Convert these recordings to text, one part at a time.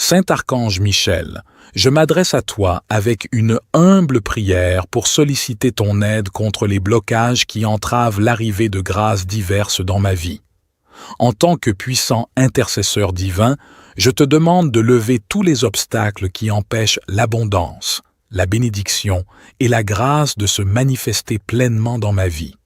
Saint Archange Michel, je m'adresse à toi avec une humble prière pour solliciter ton aide contre les blocages qui entravent l'arrivée de grâces diverses dans ma vie. En tant que puissant intercesseur divin, je te demande de lever tous les obstacles qui empêchent l'abondance, la bénédiction et la grâce de se manifester pleinement dans ma vie.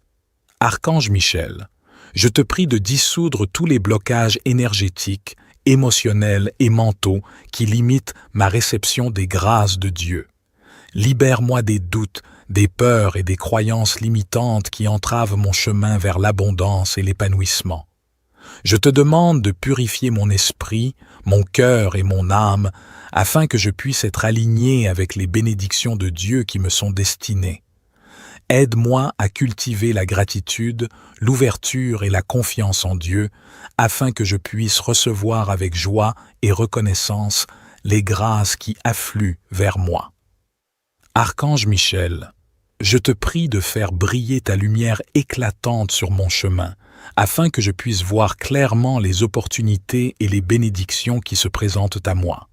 Archange Michel, je te prie de dissoudre tous les blocages énergétiques, émotionnels et mentaux qui limitent ma réception des grâces de Dieu. Libère-moi des doutes, des peurs et des croyances limitantes qui entravent mon chemin vers l'abondance et l'épanouissement. Je te demande de purifier mon esprit, mon cœur et mon âme afin que je puisse être aligné avec les bénédictions de Dieu qui me sont destinées. Aide-moi à cultiver la gratitude, l'ouverture et la confiance en Dieu, afin que je puisse recevoir avec joie et reconnaissance les grâces qui affluent vers moi. Archange Michel, je te prie de faire briller ta lumière éclatante sur mon chemin, afin que je puisse voir clairement les opportunités et les bénédictions qui se présentent à moi.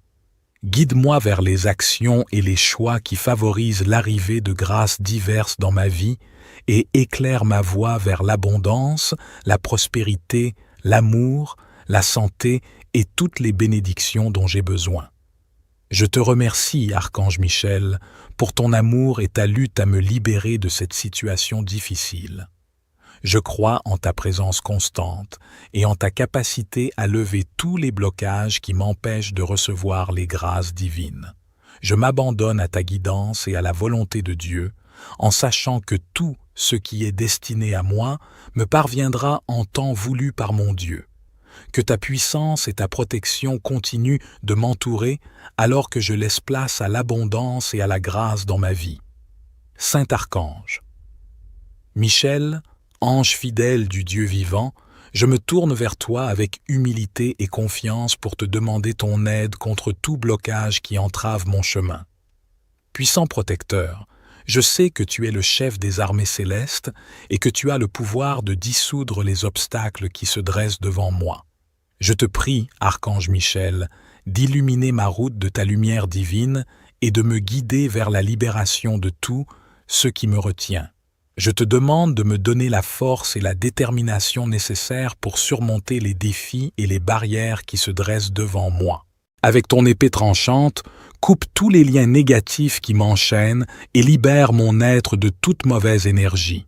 Guide-moi vers les actions et les choix qui favorisent l'arrivée de grâces diverses dans ma vie et éclaire ma voie vers l'abondance, la prospérité, l'amour, la santé et toutes les bénédictions dont j'ai besoin. Je te remercie, Archange Michel, pour ton amour et ta lutte à me libérer de cette situation difficile. Je crois en ta présence constante et en ta capacité à lever tous les blocages qui m'empêchent de recevoir les grâces divines. Je m'abandonne à ta guidance et à la volonté de Dieu, en sachant que tout ce qui est destiné à moi me parviendra en temps voulu par mon Dieu. Que ta puissance et ta protection continuent de m'entourer alors que je laisse place à l'abondance et à la grâce dans ma vie. Saint Archange Michel, ange fidèle du Dieu vivant, je me tourne vers toi avec humilité et confiance pour te demander ton aide contre tout blocage qui entrave mon chemin. Puissant protecteur, je sais que tu es le chef des armées célestes et que tu as le pouvoir de dissoudre les obstacles qui se dressent devant moi. Je te prie, Archange Michel, d'illuminer ma route de ta lumière divine et de me guider vers la libération de tout ce qui me retient. Je te demande de me donner la force et la détermination nécessaires pour surmonter les défis et les barrières qui se dressent devant moi. Avec ton épée tranchante, coupe tous les liens négatifs qui m'enchaînent et libère mon être de toute mauvaise énergie.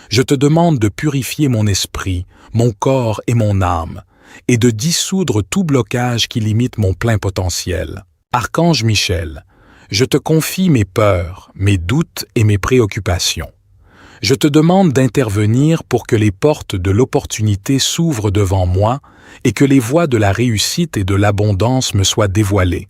Je te demande de purifier mon esprit, mon corps et mon âme, et de dissoudre tout blocage qui limite mon plein potentiel. Archange Michel, je te confie mes peurs, mes doutes et mes préoccupations. Je te demande d'intervenir pour que les portes de l'opportunité s'ouvrent devant moi et que les voies de la réussite et de l'abondance me soient dévoilées.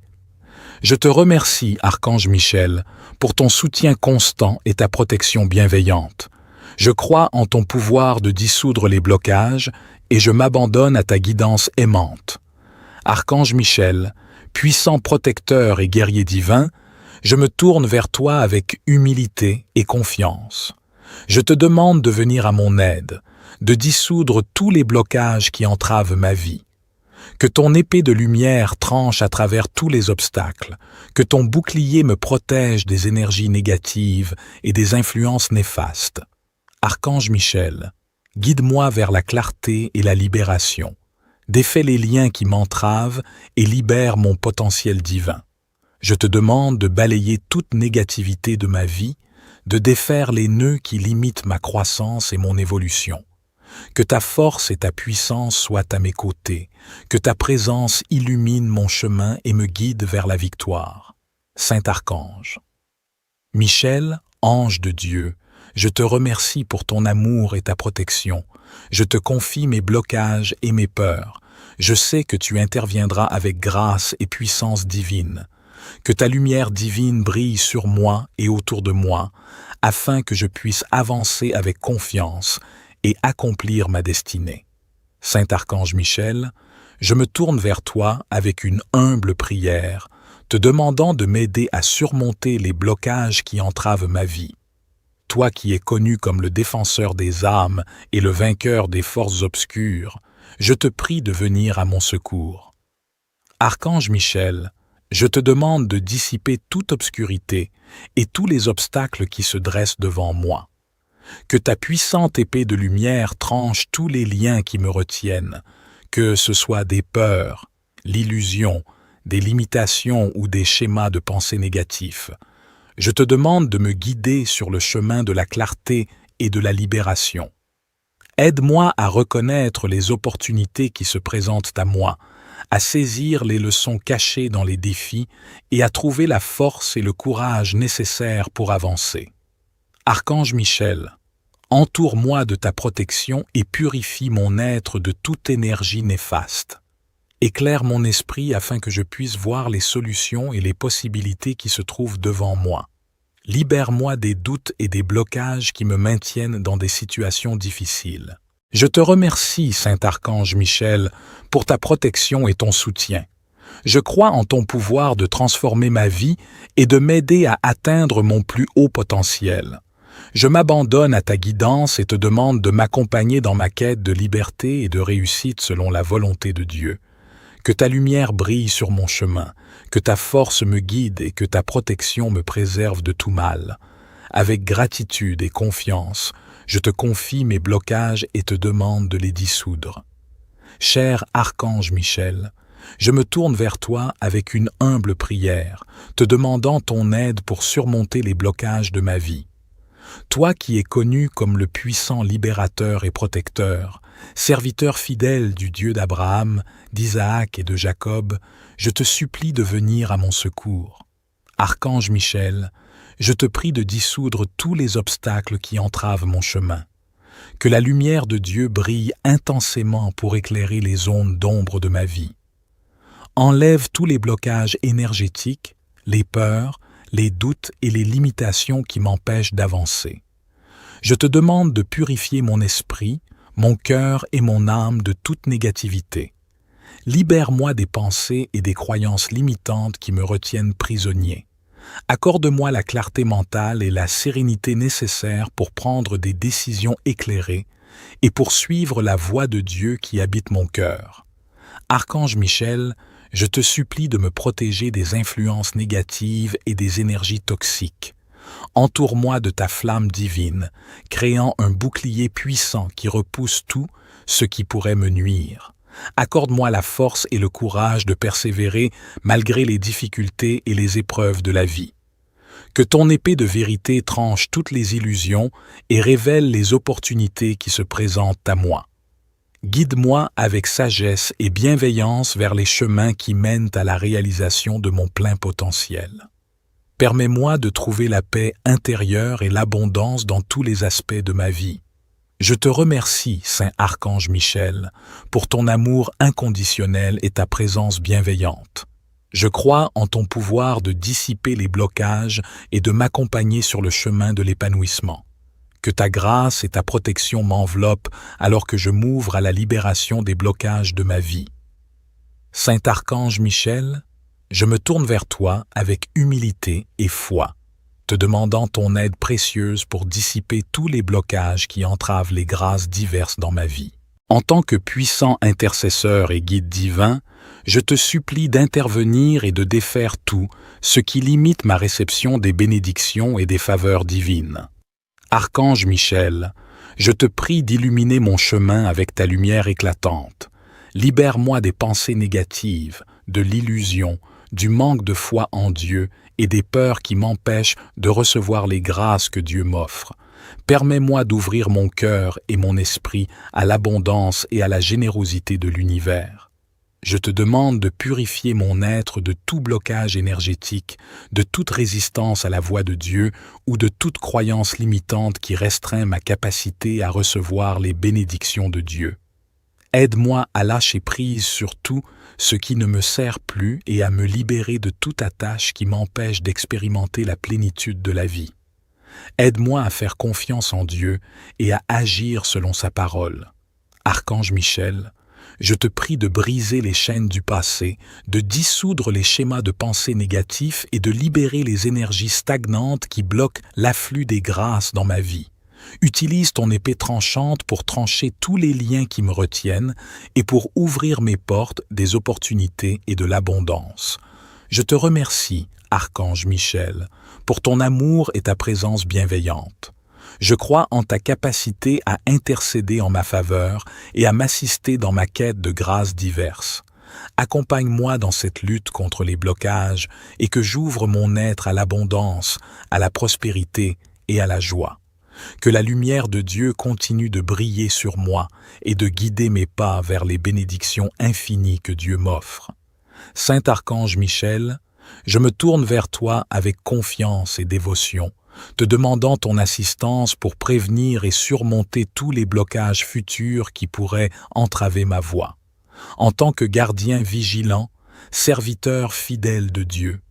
Je te remercie, Archange Michel, pour ton soutien constant et ta protection bienveillante. Je crois en ton pouvoir de dissoudre les blocages et je m'abandonne à ta guidance aimante. Archange Michel, puissant protecteur et guerrier divin, je me tourne vers toi avec humilité et confiance. Je te demande de venir à mon aide, de dissoudre tous les blocages qui entravent ma vie. Que ton épée de lumière tranche à travers tous les obstacles, que ton bouclier me protège des énergies négatives et des influences néfastes. Archange Michel, guide-moi vers la clarté et la libération. Défais les liens qui m'entravent et libère mon potentiel divin. Je te demande de balayer toute négativité de ma vie, de défaire les nœuds qui limitent ma croissance et mon évolution. Que ta force et ta puissance soient à mes côtés, que ta présence illumine mon chemin et me guide vers la victoire. Saint Archange Michel, ange de Dieu, je te remercie pour ton amour et ta protection. Je te confie mes blocages et mes peurs. Je sais que tu interviendras avec grâce et puissance divine. Que ta lumière divine brille sur moi et autour de moi, afin que je puisse avancer avec confiance et accomplir ma destinée. Saint Archange Michel, je me tourne vers toi avec une humble prière, te demandant de m'aider à surmonter les blocages qui entravent ma vie. Toi qui es connu comme le défenseur des âmes et le vainqueur des forces obscures, je te prie de venir à mon secours. Archange Michel, je te demande de dissiper toute obscurité et tous les obstacles qui se dressent devant moi. Que ta puissante épée de lumière tranche tous les liens qui me retiennent, que ce soit des peurs, l'illusion, des limitations ou des schémas de pensée négatifs. Je te demande de me guider sur le chemin de la clarté et de la libération. Aide-moi à reconnaître les opportunités qui se présentent à moi, à saisir les leçons cachées dans les défis et à trouver la force et le courage nécessaires pour avancer. Archange Michel, entoure-moi de ta protection et purifie mon être de toute énergie néfaste. Éclaire mon esprit afin que je puisse voir les solutions et les possibilités qui se trouvent devant moi. Libère-moi des doutes et des blocages qui me maintiennent dans des situations difficiles. Je te remercie, Saint Archange Michel, pour ta protection et ton soutien. Je crois en ton pouvoir de transformer ma vie et de m'aider à atteindre mon plus haut potentiel. Je m'abandonne à ta guidance et te demande de m'accompagner dans ma quête de liberté et de réussite selon la volonté de Dieu. Que ta lumière brille sur mon chemin, que ta force me guide et que ta protection me préserve de tout mal. Avec gratitude et confiance, je te confie mes blocages et te demande de les dissoudre. Cher Archange Michel, je me tourne vers toi avec une humble prière, te demandant ton aide pour surmonter les blocages de ma vie. Toi qui es connu comme le puissant libérateur et protecteur, serviteur fidèle du Dieu d'Abraham, d'Isaac et de Jacob, je te supplie de venir à mon secours. Archange Michel, je te prie de dissoudre tous les obstacles qui entravent mon chemin. Que la lumière de Dieu brille intensément pour éclairer les zones d'ombre de ma vie. Enlève tous les blocages énergétiques, les peurs, les doutes et les limitations qui m'empêchent d'avancer. Je te demande de purifier mon esprit, mon cœur et mon âme de toute négativité. Libère-moi des pensées et des croyances limitantes qui me retiennent prisonnier. Accorde-moi la clarté mentale et la sérénité nécessaires pour prendre des décisions éclairées et pour suivre la voie de Dieu qui habite mon cœur. Archange Michel, je te supplie de me protéger des influences négatives et des énergies toxiques. Entoure-moi de ta flamme divine, créant un bouclier puissant qui repousse tout ce qui pourrait me nuire. Accorde-moi la force et le courage de persévérer malgré les difficultés et les épreuves de la vie. Que ton épée de vérité tranche toutes les illusions et révèle les opportunités qui se présentent à moi. Guide-moi avec sagesse et bienveillance vers les chemins qui mènent à la réalisation de mon plein potentiel. Permets-moi de trouver la paix intérieure et l'abondance dans tous les aspects de ma vie. Je te remercie, Saint Archange Michel, pour ton amour inconditionnel et ta présence bienveillante. Je crois en ton pouvoir de dissiper les blocages et de m'accompagner sur le chemin de l'épanouissement. Que ta grâce et ta protection m'enveloppent alors que je m'ouvre à la libération des blocages de ma vie. Saint Archange Michel, je me tourne vers toi avec humilité et foi, te demandant ton aide précieuse pour dissiper tous les blocages qui entravent les grâces diverses dans ma vie. En tant que puissant intercesseur et guide divin, je te supplie d'intervenir et de défaire tout ce qui limite ma réception des bénédictions et des faveurs divines. Archange Michel, je te prie d'illuminer mon chemin avec ta lumière éclatante. Libère-moi des pensées négatives, de l'illusion, du manque de foi en Dieu et des peurs qui m'empêchent de recevoir les grâces que Dieu m'offre. Permets-moi d'ouvrir mon cœur et mon esprit à l'abondance et à la générosité de l'univers. Je te demande de purifier mon être de tout blocage énergétique, de toute résistance à la voix de Dieu ou de toute croyance limitante qui restreint ma capacité à recevoir les bénédictions de Dieu. Aide-moi à lâcher prise sur tout ce qui ne me sert plus et à me libérer de toute attache qui m'empêche d'expérimenter la plénitude de la vie. Aide-moi à faire confiance en Dieu et à agir selon sa parole. Archange Michel, je te prie de briser les chaînes du passé, de dissoudre les schémas de pensée négatifs et de libérer les énergies stagnantes qui bloquent l'afflux des grâces dans ma vie. Utilise ton épée tranchante pour trancher tous les liens qui me retiennent et pour ouvrir mes portes des opportunités et de l'abondance. Je te remercie, Archange Michel, pour ton amour et ta présence bienveillante. Je crois en ta capacité à intercéder en ma faveur et à m'assister dans ma quête de grâces diverses. Accompagne-moi dans cette lutte contre les blocages et que j'ouvre mon être à l'abondance, à la prospérité et à la joie. Que la lumière de Dieu continue de briller sur moi et de guider mes pas vers les bénédictions infinies que Dieu m'offre. Saint Archange Michel, je me tourne vers toi avec confiance et dévotion, te demandant ton assistance pour prévenir et surmonter tous les blocages futurs qui pourraient entraver ma voie. En tant que gardien vigilant, serviteur fidèle de Dieu,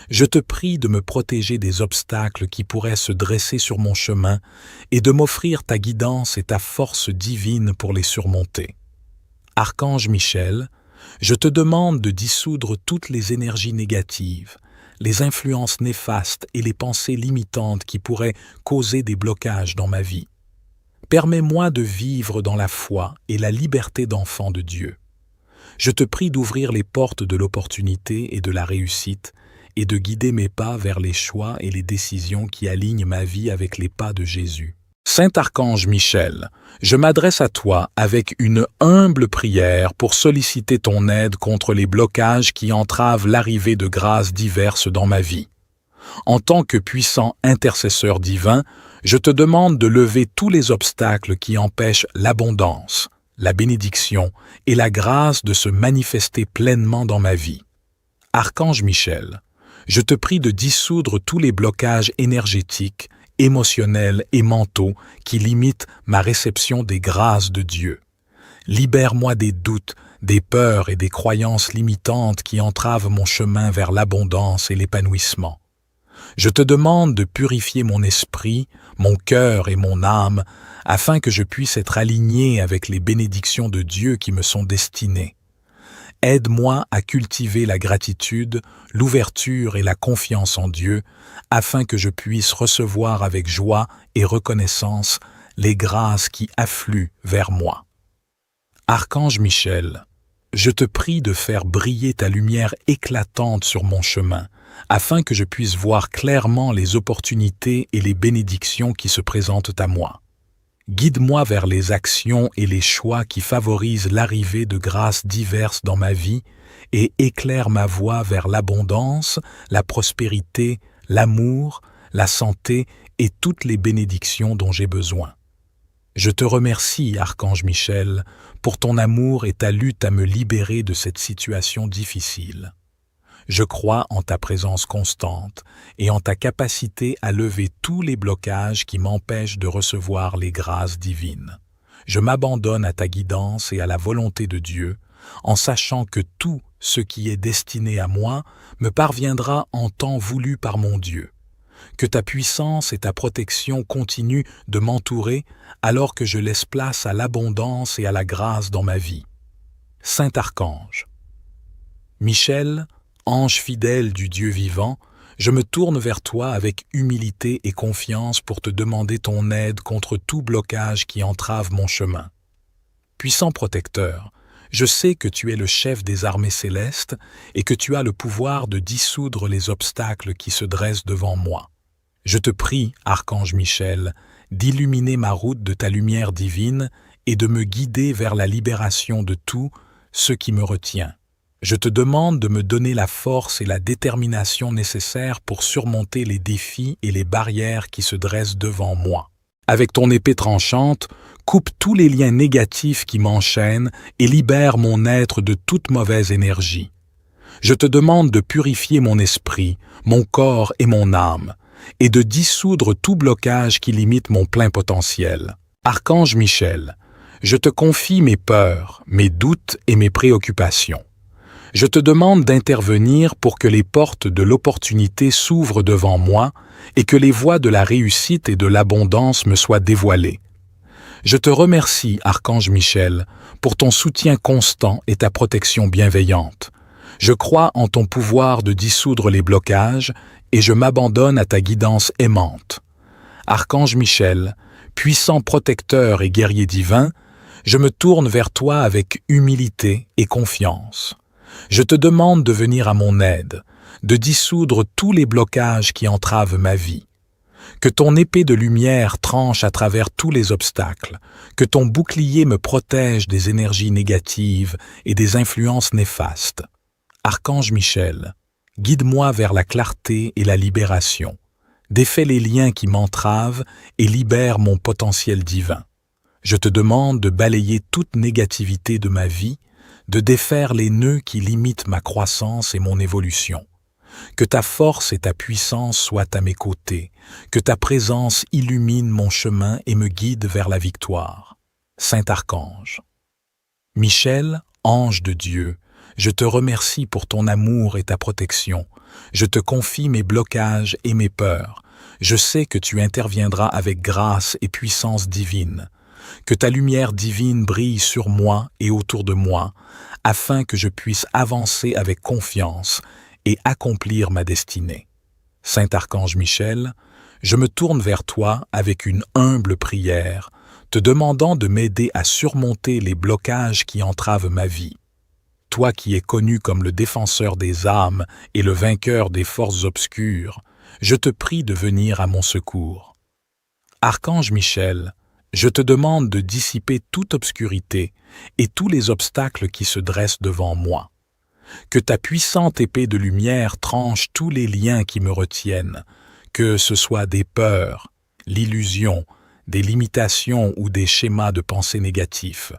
je te prie de me protéger des obstacles qui pourraient se dresser sur mon chemin et de m'offrir ta guidance et ta force divine pour les surmonter. Archange Michel, je te demande de dissoudre toutes les énergies négatives, les influences néfastes et les pensées limitantes qui pourraient causer des blocages dans ma vie. Permets-moi de vivre dans la foi et la liberté d'enfant de Dieu. Je te prie d'ouvrir les portes de l'opportunité et de la réussite et de guider mes pas vers les choix et les décisions qui alignent ma vie avec les pas de Jésus. Saint Archange Michel, je m'adresse à toi avec une humble prière pour solliciter ton aide contre les blocages qui entravent l'arrivée de grâces diverses dans ma vie. En tant que puissant intercesseur divin, je te demande de lever tous les obstacles qui empêchent l'abondance, la bénédiction et la grâce de se manifester pleinement dans ma vie. Archange Michel, je te prie de dissoudre tous les blocages énergétiques, émotionnels et mentaux qui limitent ma réception des grâces de Dieu. Libère-moi des doutes, des peurs et des croyances limitantes qui entravent mon chemin vers l'abondance et l'épanouissement. Je te demande de purifier mon esprit, mon cœur et mon âme afin que je puisse être aligné avec les bénédictions de Dieu qui me sont destinées. Aide-moi à cultiver la gratitude, l'ouverture et la confiance en Dieu, afin que je puisse recevoir avec joie et reconnaissance les grâces qui affluent vers moi. Archange Michel, je te prie de faire briller ta lumière éclatante sur mon chemin, afin que je puisse voir clairement les opportunités et les bénédictions qui se présentent à moi. Guide-moi vers les actions et les choix qui favorisent l'arrivée de grâces diverses dans ma vie et éclaire ma voie vers l'abondance, la prospérité, l'amour, la santé et toutes les bénédictions dont j'ai besoin. Je te remercie, Archange Michel, pour ton amour et ta lutte à me libérer de cette situation difficile. Je crois en ta présence constante et en ta capacité à lever tous les blocages qui m'empêchent de recevoir les grâces divines. Je m'abandonne à ta guidance et à la volonté de Dieu, en sachant que tout ce qui est destiné à moi me parviendra en temps voulu par mon Dieu. Que ta puissance et ta protection continuent de m'entourer alors que je laisse place à l'abondance et à la grâce dans ma vie. Saint Archange Michel, ange fidèle du Dieu vivant, je me tourne vers toi avec humilité et confiance pour te demander ton aide contre tout blocage qui entrave mon chemin. Puissant protecteur, je sais que tu es le chef des armées célestes et que tu as le pouvoir de dissoudre les obstacles qui se dressent devant moi. Je te prie, Archange Michel, d'illuminer ma route de ta lumière divine et de me guider vers la libération de tout ce qui me retient. Je te demande de me donner la force et la détermination nécessaires pour surmonter les défis et les barrières qui se dressent devant moi. Avec ton épée tranchante, coupe tous les liens négatifs qui m'enchaînent et libère mon être de toute mauvaise énergie. Je te demande de purifier mon esprit, mon corps et mon âme, et de dissoudre tout blocage qui limite mon plein potentiel. Archange Michel, je te confie mes peurs, mes doutes et mes préoccupations. Je te demande d'intervenir pour que les portes de l'opportunité s'ouvrent devant moi et que les voies de la réussite et de l'abondance me soient dévoilées. Je te remercie, Archange Michel, pour ton soutien constant et ta protection bienveillante. Je crois en ton pouvoir de dissoudre les blocages et je m'abandonne à ta guidance aimante. Archange Michel, Puissant protecteur et guerrier divin, je me tourne vers toi avec humilité et confiance. Je te demande de venir à mon aide, de dissoudre tous les blocages qui entravent ma vie. Que ton épée de lumière tranche à travers tous les obstacles, que ton bouclier me protège des énergies négatives et des influences néfastes. Archange Michel, guide-moi vers la clarté et la libération. Défais les liens qui m'entravent et libère mon potentiel divin. Je te demande de balayer toute négativité de ma vie, de défaire les nœuds qui limitent ma croissance et mon évolution. Que ta force et ta puissance soient à mes côtés, que ta présence illumine mon chemin et me guide vers la victoire. Saint Archange. Michel, ange de Dieu, je te remercie pour ton amour et ta protection. Je te confie mes blocages et mes peurs. Je sais que tu interviendras avec grâce et puissance divine. Que ta lumière divine brille sur moi et autour de moi, afin que je puisse avancer avec confiance et accomplir ma destinée. Saint Archange Michel, je me tourne vers toi avec une humble prière, te demandant de m'aider à surmonter les blocages qui entravent ma vie. Toi qui es connu comme le défenseur des âmes et le vainqueur des forces obscures, je te prie de venir à mon secours. Archange Michel, je te demande de dissiper toute obscurité et tous les obstacles qui se dressent devant moi. Que ta puissante épée de lumière tranche tous les liens qui me retiennent, que ce soit des peurs, l'illusion, des limitations ou des schémas de pensée négatifs.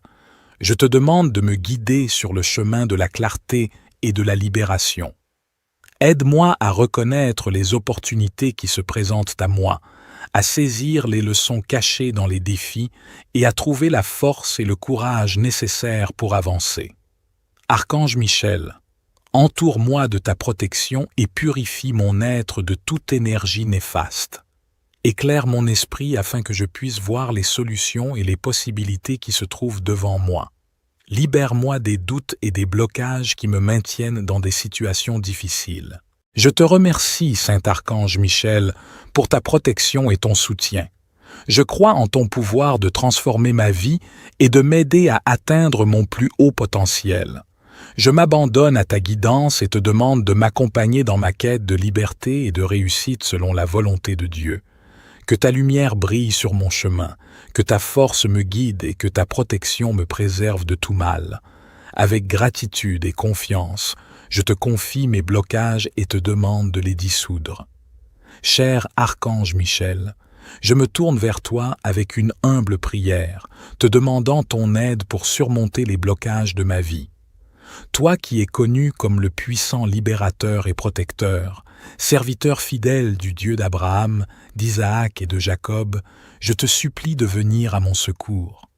Je te demande de me guider sur le chemin de la clarté et de la libération. Aide-moi à reconnaître les opportunités qui se présentent à moi, à saisir les leçons cachées dans les défis et à trouver la force et le courage nécessaires pour avancer. Archange Michel, entoure-moi de ta protection et purifie mon être de toute énergie néfaste. Éclaire mon esprit afin que je puisse voir les solutions et les possibilités qui se trouvent devant moi. Libère-moi des doutes et des blocages qui me maintiennent dans des situations difficiles. Je te remercie, Saint Archange Michel, pour ta protection et ton soutien. Je crois en ton pouvoir de transformer ma vie et de m'aider à atteindre mon plus haut potentiel. Je m'abandonne à ta guidance et te demande de m'accompagner dans ma quête de liberté et de réussite selon la volonté de Dieu. Que ta lumière brille sur mon chemin, que ta force me guide et que ta protection me préserve de tout mal. Avec gratitude et confiance, je te confie mes blocages et te demande de les dissoudre. Cher Archange Michel, je me tourne vers toi avec une humble prière, te demandant ton aide pour surmonter les blocages de ma vie. Toi qui es connu comme le puissant libérateur et protecteur, serviteur fidèle du Dieu d'Abraham, d'Isaac et de Jacob, je te supplie de venir à mon secours.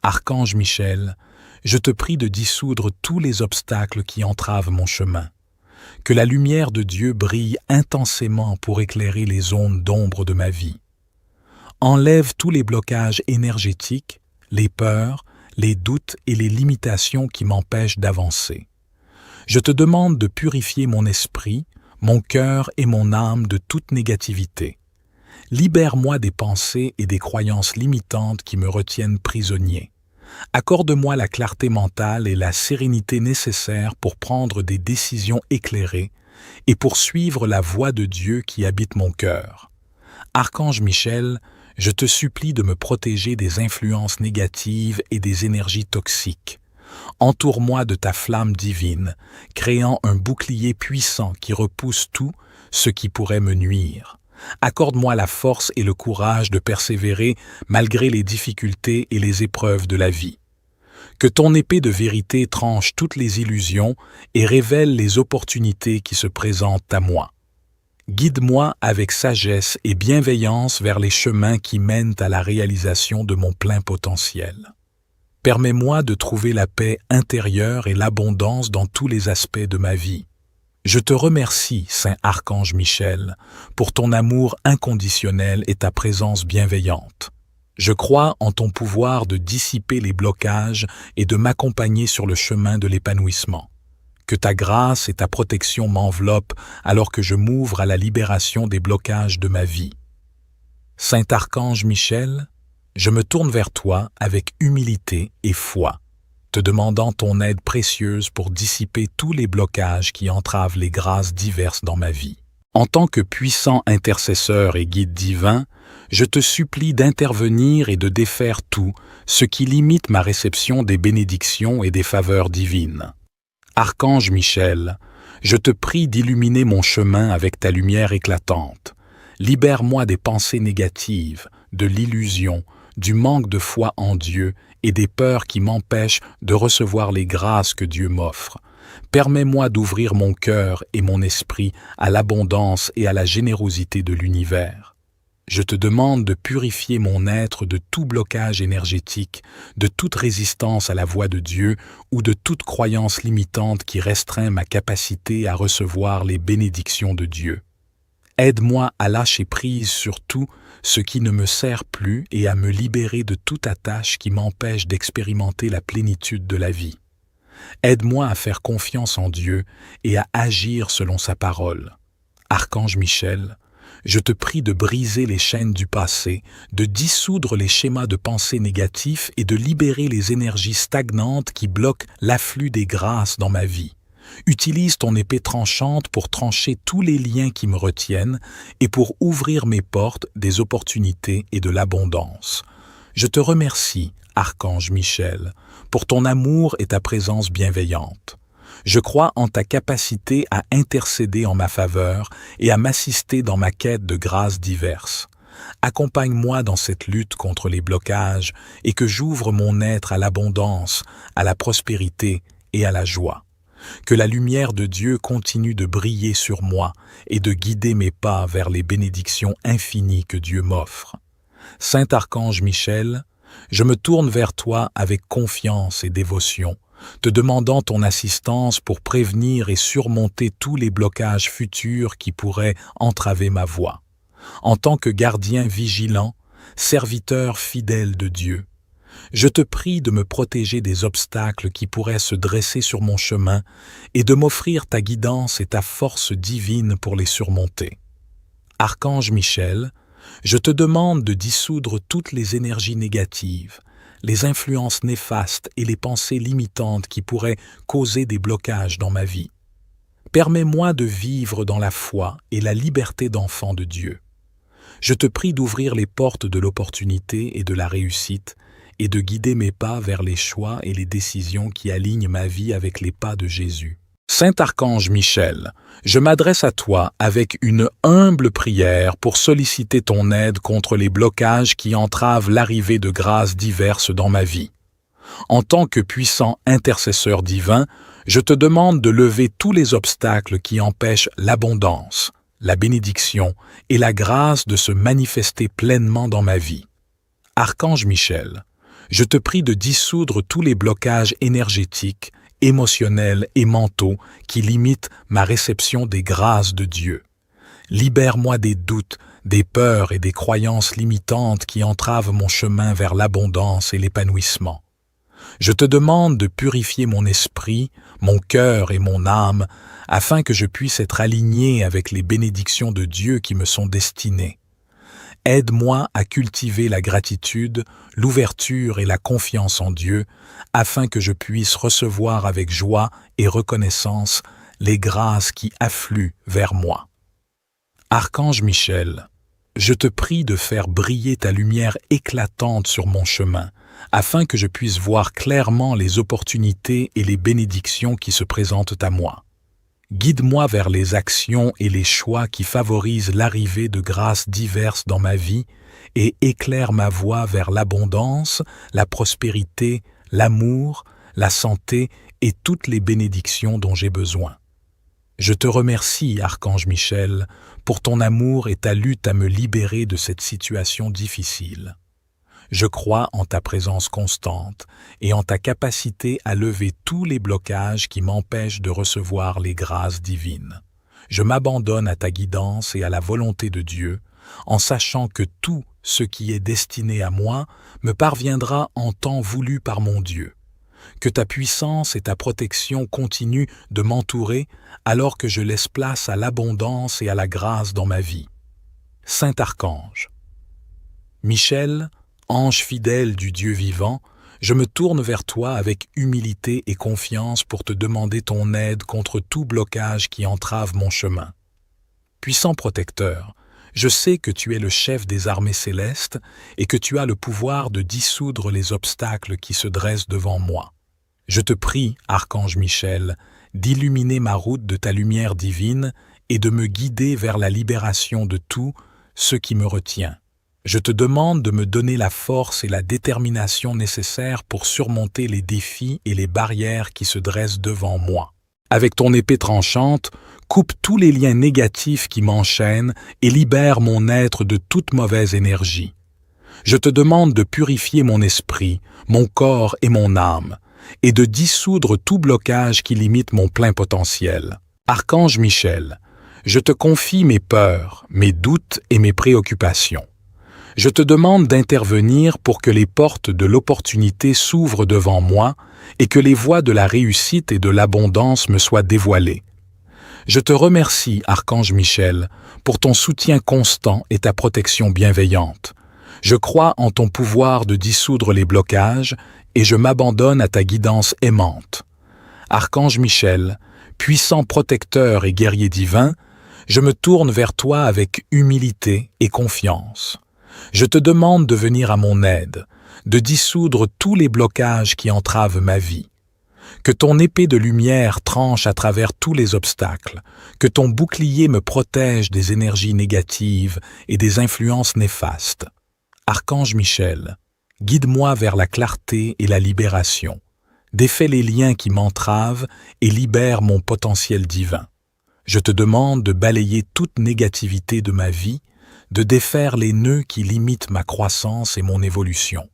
Archange Michel, je te prie de dissoudre tous les obstacles qui entravent mon chemin. Que la lumière de Dieu brille intensément pour éclairer les zones d'ombre de ma vie. Enlève tous les blocages énergétiques, les peurs, les doutes et les limitations qui m'empêchent d'avancer. Je te demande de purifier mon esprit, mon cœur et mon âme de toute négativité. Libère-moi des pensées et des croyances limitantes qui me retiennent prisonnier. Accorde-moi la clarté mentale et la sérénité nécessaires pour prendre des décisions éclairées et pour suivre la voie de Dieu qui habite mon cœur. Archange Michel, je te supplie de me protéger des influences négatives et des énergies toxiques. Entoure-moi de ta flamme divine, créant un bouclier puissant qui repousse tout ce qui pourrait me nuire. Accorde-moi la force et le courage de persévérer malgré les difficultés et les épreuves de la vie. Que ton épée de vérité tranche toutes les illusions et révèle les opportunités qui se présentent à moi. Guide-moi avec sagesse et bienveillance vers les chemins qui mènent à la réalisation de mon plein potentiel. Permets-moi de trouver la paix intérieure et l'abondance dans tous les aspects de ma vie. Je te remercie, Saint Archange Michel, pour ton amour inconditionnel et ta présence bienveillante. Je crois en ton pouvoir de dissiper les blocages et de m'accompagner sur le chemin de l'épanouissement. Que ta grâce et ta protection m'enveloppent alors que je m'ouvre à la libération des blocages de ma vie. Saint Archange Michel, je me tourne vers toi avec humilité et foi, te demandant ton aide précieuse pour dissiper tous les blocages qui entravent les grâces diverses dans ma vie. En tant que puissant intercesseur et guide divin, je te supplie d'intervenir et de défaire tout ce qui limite ma réception des bénédictions et des faveurs divines. Archange Michel, je te prie d'illuminer mon chemin avec ta lumière éclatante. Libère-moi des pensées négatives, de l'illusion, du manque de foi en Dieu et des peurs qui m'empêchent de recevoir les grâces que Dieu m'offre. Permets-moi d'ouvrir mon cœur et mon esprit à l'abondance et à la générosité de l'univers. Je te demande de purifier mon être de tout blocage énergétique, de toute résistance à la voix de Dieu ou de toute croyance limitante qui restreint ma capacité à recevoir les bénédictions de Dieu. Aide-moi à lâcher prise sur tout ce qui ne me sert plus et à me libérer de toute attache qui m'empêche d'expérimenter la plénitude de la vie. Aide-moi à faire confiance en Dieu et à agir selon sa parole. Archange Michel, je te prie de briser les chaînes du passé, de dissoudre les schémas de pensée négatifs et de libérer les énergies stagnantes qui bloquent l'afflux des grâces dans ma vie. Utilise ton épée tranchante pour trancher tous les liens qui me retiennent et pour ouvrir mes portes des opportunités et de l'abondance. Je te remercie, Archange Michel, pour ton amour et ta présence bienveillante. Je crois en ta capacité à intercéder en ma faveur et à m'assister dans ma quête de grâces diverses. Accompagne-moi dans cette lutte contre les blocages et que j'ouvre mon être à l'abondance, à la prospérité et à la joie. Que la lumière de Dieu continue de briller sur moi et de guider mes pas vers les bénédictions infinies que Dieu m'offre. Saint Archange Michel, je me tourne vers toi avec confiance et dévotion, te demandant ton assistance pour prévenir et surmonter tous les blocages futurs qui pourraient entraver ma voie. En tant que gardien vigilant, serviteur fidèle de Dieu, je te prie de me protéger des obstacles qui pourraient se dresser sur mon chemin et de m'offrir ta guidance et ta force divine pour les surmonter. Archange Michel, je te demande de dissoudre toutes les énergies négatives, les influences néfastes et les pensées limitantes qui pourraient causer des blocages dans ma vie. Permets-moi de vivre dans la foi et la liberté d'enfant de Dieu. Je te prie d'ouvrir les portes de l'opportunité et de la réussite et de guider mes pas vers les choix et les décisions qui alignent ma vie avec les pas de Jésus. Saint Archange Michel, je m'adresse à toi avec une humble prière pour solliciter ton aide contre les blocages qui entravent l'arrivée de grâces diverses dans ma vie. En tant que puissant intercesseur divin, je te demande de lever tous les obstacles qui empêchent l'abondance, la bénédiction et la grâce de se manifester pleinement dans ma vie. Archange Michel, je te prie de dissoudre tous les blocages énergétiques, émotionnels et mentaux qui limitent ma réception des grâces de Dieu. Libère-moi des doutes, des peurs et des croyances limitantes qui entravent mon chemin vers l'abondance et l'épanouissement. Je te demande de purifier mon esprit, mon cœur et mon âme afin que je puisse être aligné avec les bénédictions de Dieu qui me sont destinées. Aide-moi à cultiver la gratitude, l'ouverture et la confiance en Dieu, afin que je puisse recevoir avec joie et reconnaissance les grâces qui affluent vers moi. Archange Michel, je te prie de faire briller ta lumière éclatante sur mon chemin, afin que je puisse voir clairement les opportunités et les bénédictions qui se présentent à moi. Guide-moi vers les actions et les choix qui favorisent l'arrivée de grâces diverses dans ma vie et éclaire ma voie vers l'abondance, la prospérité, l'amour, la santé et toutes les bénédictions dont j'ai besoin. Je te remercie, Archange Michel, pour ton amour et ta lutte à me libérer de cette situation difficile. Je crois en ta présence constante et en ta capacité à lever tous les blocages qui m'empêchent de recevoir les grâces divines. Je m'abandonne à ta guidance et à la volonté de Dieu, en sachant que tout ce qui est destiné à moi me parviendra en temps voulu par mon Dieu. Que ta puissance et ta protection continuent de m'entourer alors que je laisse place à l'abondance et à la grâce dans ma vie. Saint Archange Michel, Ange fidèle du Dieu vivant, je me tourne vers toi avec humilité et confiance pour te demander ton aide contre tout blocage qui entrave mon chemin. Puissant protecteur, je sais que tu es le chef des armées célestes et que tu as le pouvoir de dissoudre les obstacles qui se dressent devant moi. Je te prie, Archange Michel, d'illuminer ma route de ta lumière divine et de me guider vers la libération de tout ce qui me retient. Je te demande de me donner la force et la détermination nécessaires pour surmonter les défis et les barrières qui se dressent devant moi. Avec ton épée tranchante, coupe tous les liens négatifs qui m'enchaînent et libère mon être de toute mauvaise énergie. Je te demande de purifier mon esprit, mon corps et mon âme, et de dissoudre tout blocage qui limite mon plein potentiel. Archange Michel, je te confie mes peurs, mes doutes et mes préoccupations. Je te demande d'intervenir pour que les portes de l'opportunité s'ouvrent devant moi et que les voies de la réussite et de l'abondance me soient dévoilées. Je te remercie, Archange Michel, pour ton soutien constant et ta protection bienveillante. Je crois en ton pouvoir de dissoudre les blocages et je m'abandonne à ta guidance aimante. Archange Michel, puissant protecteur et guerrier divin, je me tourne vers toi avec humilité et confiance. Je te demande de venir à mon aide, de dissoudre tous les blocages qui entravent ma vie. Que ton épée de lumière tranche à travers tous les obstacles, que ton bouclier me protège des énergies négatives et des influences néfastes. Archange Michel, guide-moi vers la clarté et la libération. Défais les liens qui m'entravent et libère mon potentiel divin. Je te demande de balayer toute négativité de ma vie, de défaire les nœuds qui limitent ma croissance et mon évolution.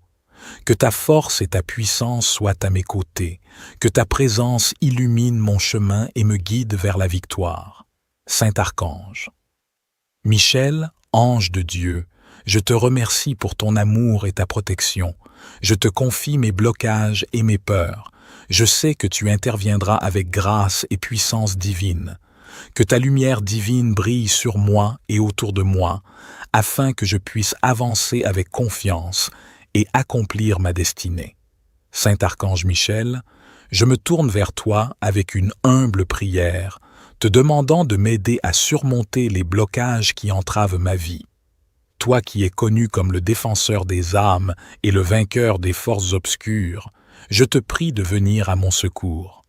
Que ta force et ta puissance soient à mes côtés, que ta présence illumine mon chemin et me guide vers la victoire. Saint Archange. Michel, ange de Dieu, je te remercie pour ton amour et ta protection. Je te confie mes blocages et mes peurs. Je sais que tu interviendras avec grâce et puissance divine. Que ta lumière divine brille sur moi et autour de moi, afin que je puisse avancer avec confiance et accomplir ma destinée. Saint Archange Michel, je me tourne vers toi avec une humble prière, te demandant de m'aider à surmonter les blocages qui entravent ma vie. Toi qui es connu comme le défenseur des âmes et le vainqueur des forces obscures, je te prie de venir à mon secours.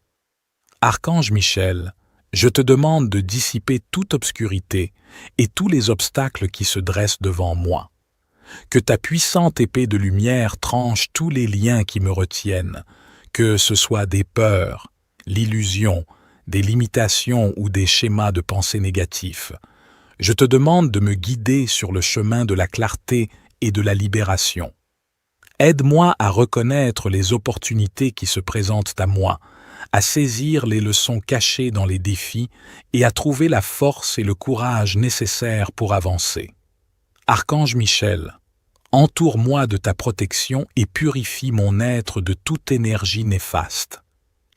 Archange Michel, je te demande de dissiper toute obscurité et tous les obstacles qui se dressent devant moi. Que ta puissante épée de lumière tranche tous les liens qui me retiennent, que ce soit des peurs, l'illusion, des limitations ou des schémas de pensée négatifs. Je te demande de me guider sur le chemin de la clarté et de la libération. Aide-moi à reconnaître les opportunités qui se présentent à moi, à saisir les leçons cachées dans les défis et à trouver la force et le courage nécessaires pour avancer. Archange Michel, entoure-moi de ta protection et purifie mon être de toute énergie néfaste.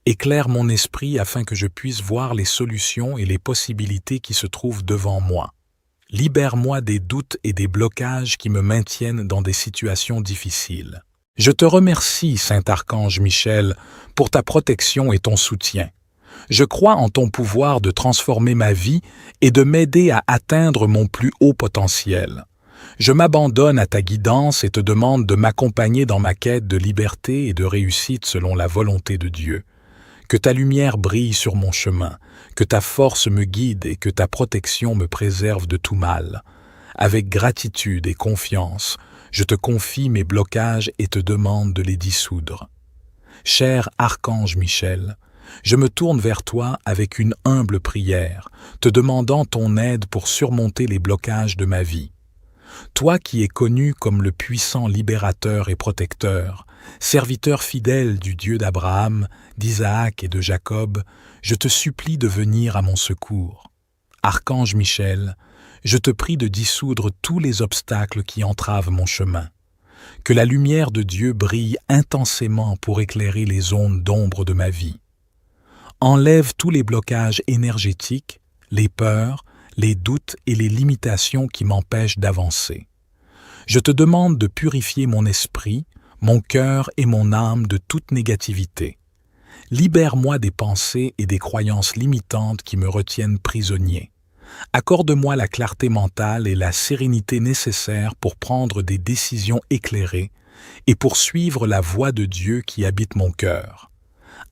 Éclaire mon esprit afin que je puisse voir les solutions et les possibilités qui se trouvent devant moi. Libère-moi des doutes et des blocages qui me maintiennent dans des situations difficiles. Je te remercie, Saint Archange Michel, pour ta protection et ton soutien. Je crois en ton pouvoir de transformer ma vie et de m'aider à atteindre mon plus haut potentiel. Je m'abandonne à ta guidance et te demande de m'accompagner dans ma quête de liberté et de réussite selon la volonté de Dieu. Que ta lumière brille sur mon chemin, que ta force me guide et que ta protection me préserve de tout mal. Avec gratitude et confiance, je te confie mes blocages et te demande de les dissoudre. Cher Archange Michel, je me tourne vers toi avec une humble prière, te demandant ton aide pour surmonter les blocages de ma vie. Toi qui es connu comme le puissant libérateur et protecteur, serviteur fidèle du Dieu d'Abraham, d'Isaac et de Jacob, je te supplie de venir à mon secours. Archange Michel, je te prie de dissoudre tous les obstacles qui entravent mon chemin. Que la lumière de Dieu brille intensément pour éclairer les zones d'ombre de ma vie. Enlève tous les blocages énergétiques, les peurs, les doutes et les limitations qui m'empêchent d'avancer. Je te demande de purifier mon esprit, mon cœur et mon âme de toute négativité. Libère-moi des pensées et des croyances limitantes qui me retiennent prisonnier. Accorde-moi la clarté mentale et la sérénité nécessaires pour prendre des décisions éclairées et pour suivre la voie de Dieu qui habite mon cœur.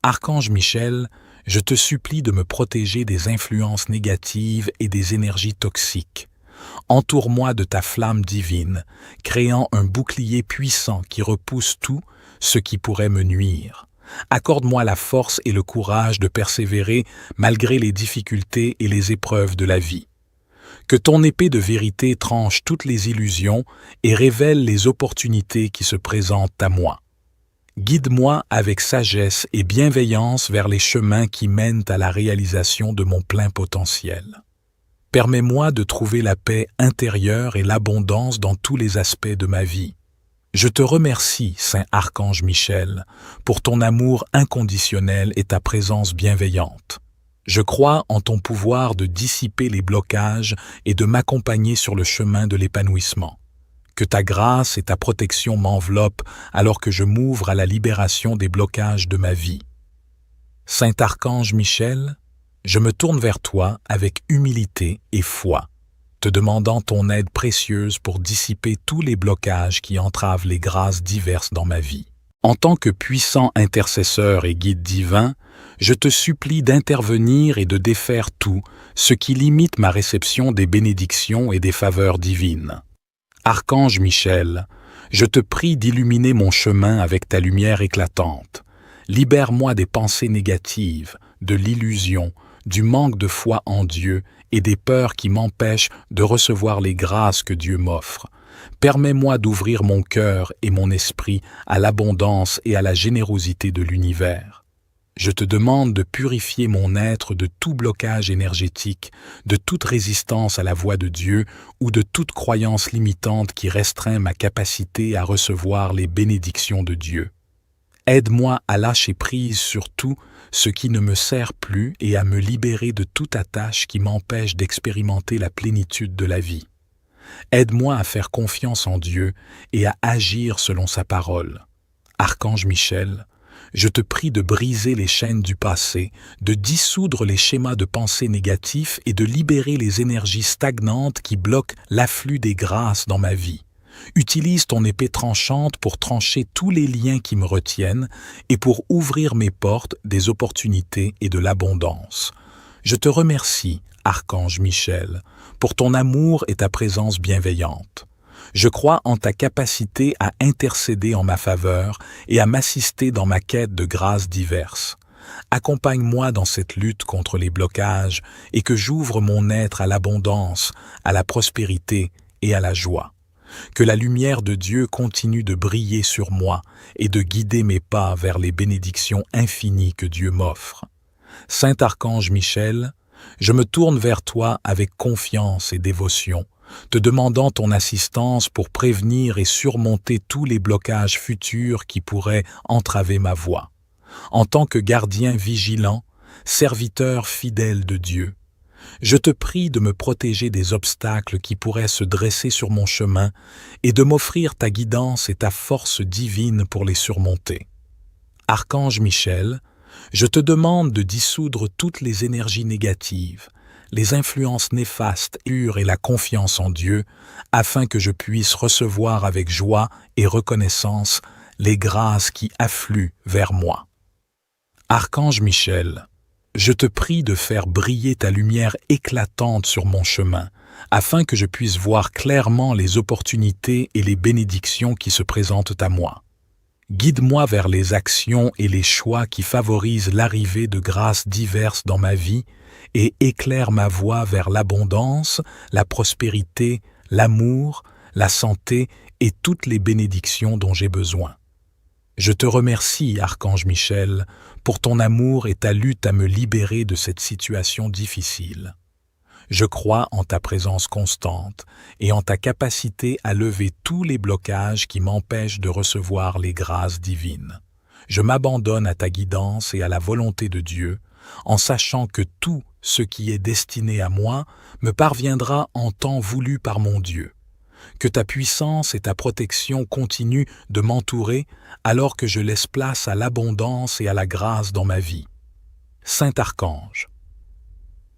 Archange Michel, je te supplie de me protéger des influences négatives et des énergies toxiques. Entoure-moi de ta flamme divine, créant un bouclier puissant qui repousse tout ce qui pourrait me nuire. Accorde-moi la force et le courage de persévérer malgré les difficultés et les épreuves de la vie. Que ton épée de vérité tranche toutes les illusions et révèle les opportunités qui se présentent à moi. Guide-moi avec sagesse et bienveillance vers les chemins qui mènent à la réalisation de mon plein potentiel. Permets-moi de trouver la paix intérieure et l'abondance dans tous les aspects de ma vie. Je te remercie, Saint Archange Michel, pour ton amour inconditionnel et ta présence bienveillante. Je crois en ton pouvoir de dissiper les blocages et de m'accompagner sur le chemin de l'épanouissement. Que ta grâce et ta protection m'enveloppent alors que je m'ouvre à la libération des blocages de ma vie. Saint Archange Michel, je me tourne vers toi avec humilité et foi, te demandant ton aide précieuse pour dissiper tous les blocages qui entravent les grâces diverses dans ma vie. En tant que puissant intercesseur et guide divin, je te supplie d'intervenir et de défaire tout ce qui limite ma réception des bénédictions et des faveurs divines. Archange Michel, je te prie d'illuminer mon chemin avec ta lumière éclatante. Libère-moi des pensées négatives, de l'illusion, du manque de foi en Dieu et des peurs qui m'empêchent de recevoir les grâces que Dieu m'offre. Permets-moi d'ouvrir mon cœur et mon esprit à l'abondance et à la générosité de l'univers. Je te demande de purifier mon être de tout blocage énergétique, de toute résistance à la voix de Dieu ou de toute croyance limitante qui restreint ma capacité à recevoir les bénédictions de Dieu. Aide-moi à lâcher prise sur tout ce qui ne me sert plus et à me libérer de toute attache qui m'empêche d'expérimenter la plénitude de la vie. Aide-moi à faire confiance en Dieu et à agir selon sa parole. Archange Michel, je te prie de briser les chaînes du passé, de dissoudre les schémas de pensée négatifs et de libérer les énergies stagnantes qui bloquent l'afflux des grâces dans ma vie. Utilise ton épée tranchante pour trancher tous les liens qui me retiennent et pour ouvrir mes portes des opportunités et de l'abondance. Je te remercie, Archange Michel, pour ton amour et ta présence bienveillante. Je crois en ta capacité à intercéder en ma faveur et à m'assister dans ma quête de grâces diverses. Accompagne-moi dans cette lutte contre les blocages et que j'ouvre mon être à l'abondance, à la prospérité et à la joie. Que la lumière de Dieu continue de briller sur moi et de guider mes pas vers les bénédictions infinies que Dieu m'offre. Saint Archange Michel, je me tourne vers toi avec confiance et dévotion, te demandant ton assistance pour prévenir et surmonter tous les blocages futurs qui pourraient entraver ma voie. En tant que gardien vigilant, serviteur fidèle de Dieu, je te prie de me protéger des obstacles qui pourraient se dresser sur mon chemin et de m'offrir ta guidance et ta force divine pour les surmonter. Archange Michel, je te demande de dissoudre toutes les énergies négatives, les influences néfastes et la confiance en Dieu, afin que je puisse recevoir avec joie et reconnaissance les grâces qui affluent vers moi. Archange Michel, je te prie de faire briller ta lumière éclatante sur mon chemin, afin que je puisse voir clairement les opportunités et les bénédictions qui se présentent à moi. Guide-moi vers les actions et les choix qui favorisent l'arrivée de grâces diverses dans ma vie et éclaire ma voie vers l'abondance, la prospérité, l'amour, la santé et toutes les bénédictions dont j'ai besoin. Je te remercie, Archange Michel, pour ton amour et ta lutte à me libérer de cette situation difficile. Je crois en ta présence constante et en ta capacité à lever tous les blocages qui m'empêchent de recevoir les grâces divines. Je m'abandonne à ta guidance et à la volonté de Dieu, en sachant que tout ce qui est destiné à moi me parviendra en temps voulu par mon Dieu. Que ta puissance et ta protection continuent de m'entourer alors que je laisse place à l'abondance et à la grâce dans ma vie. Saint Archange.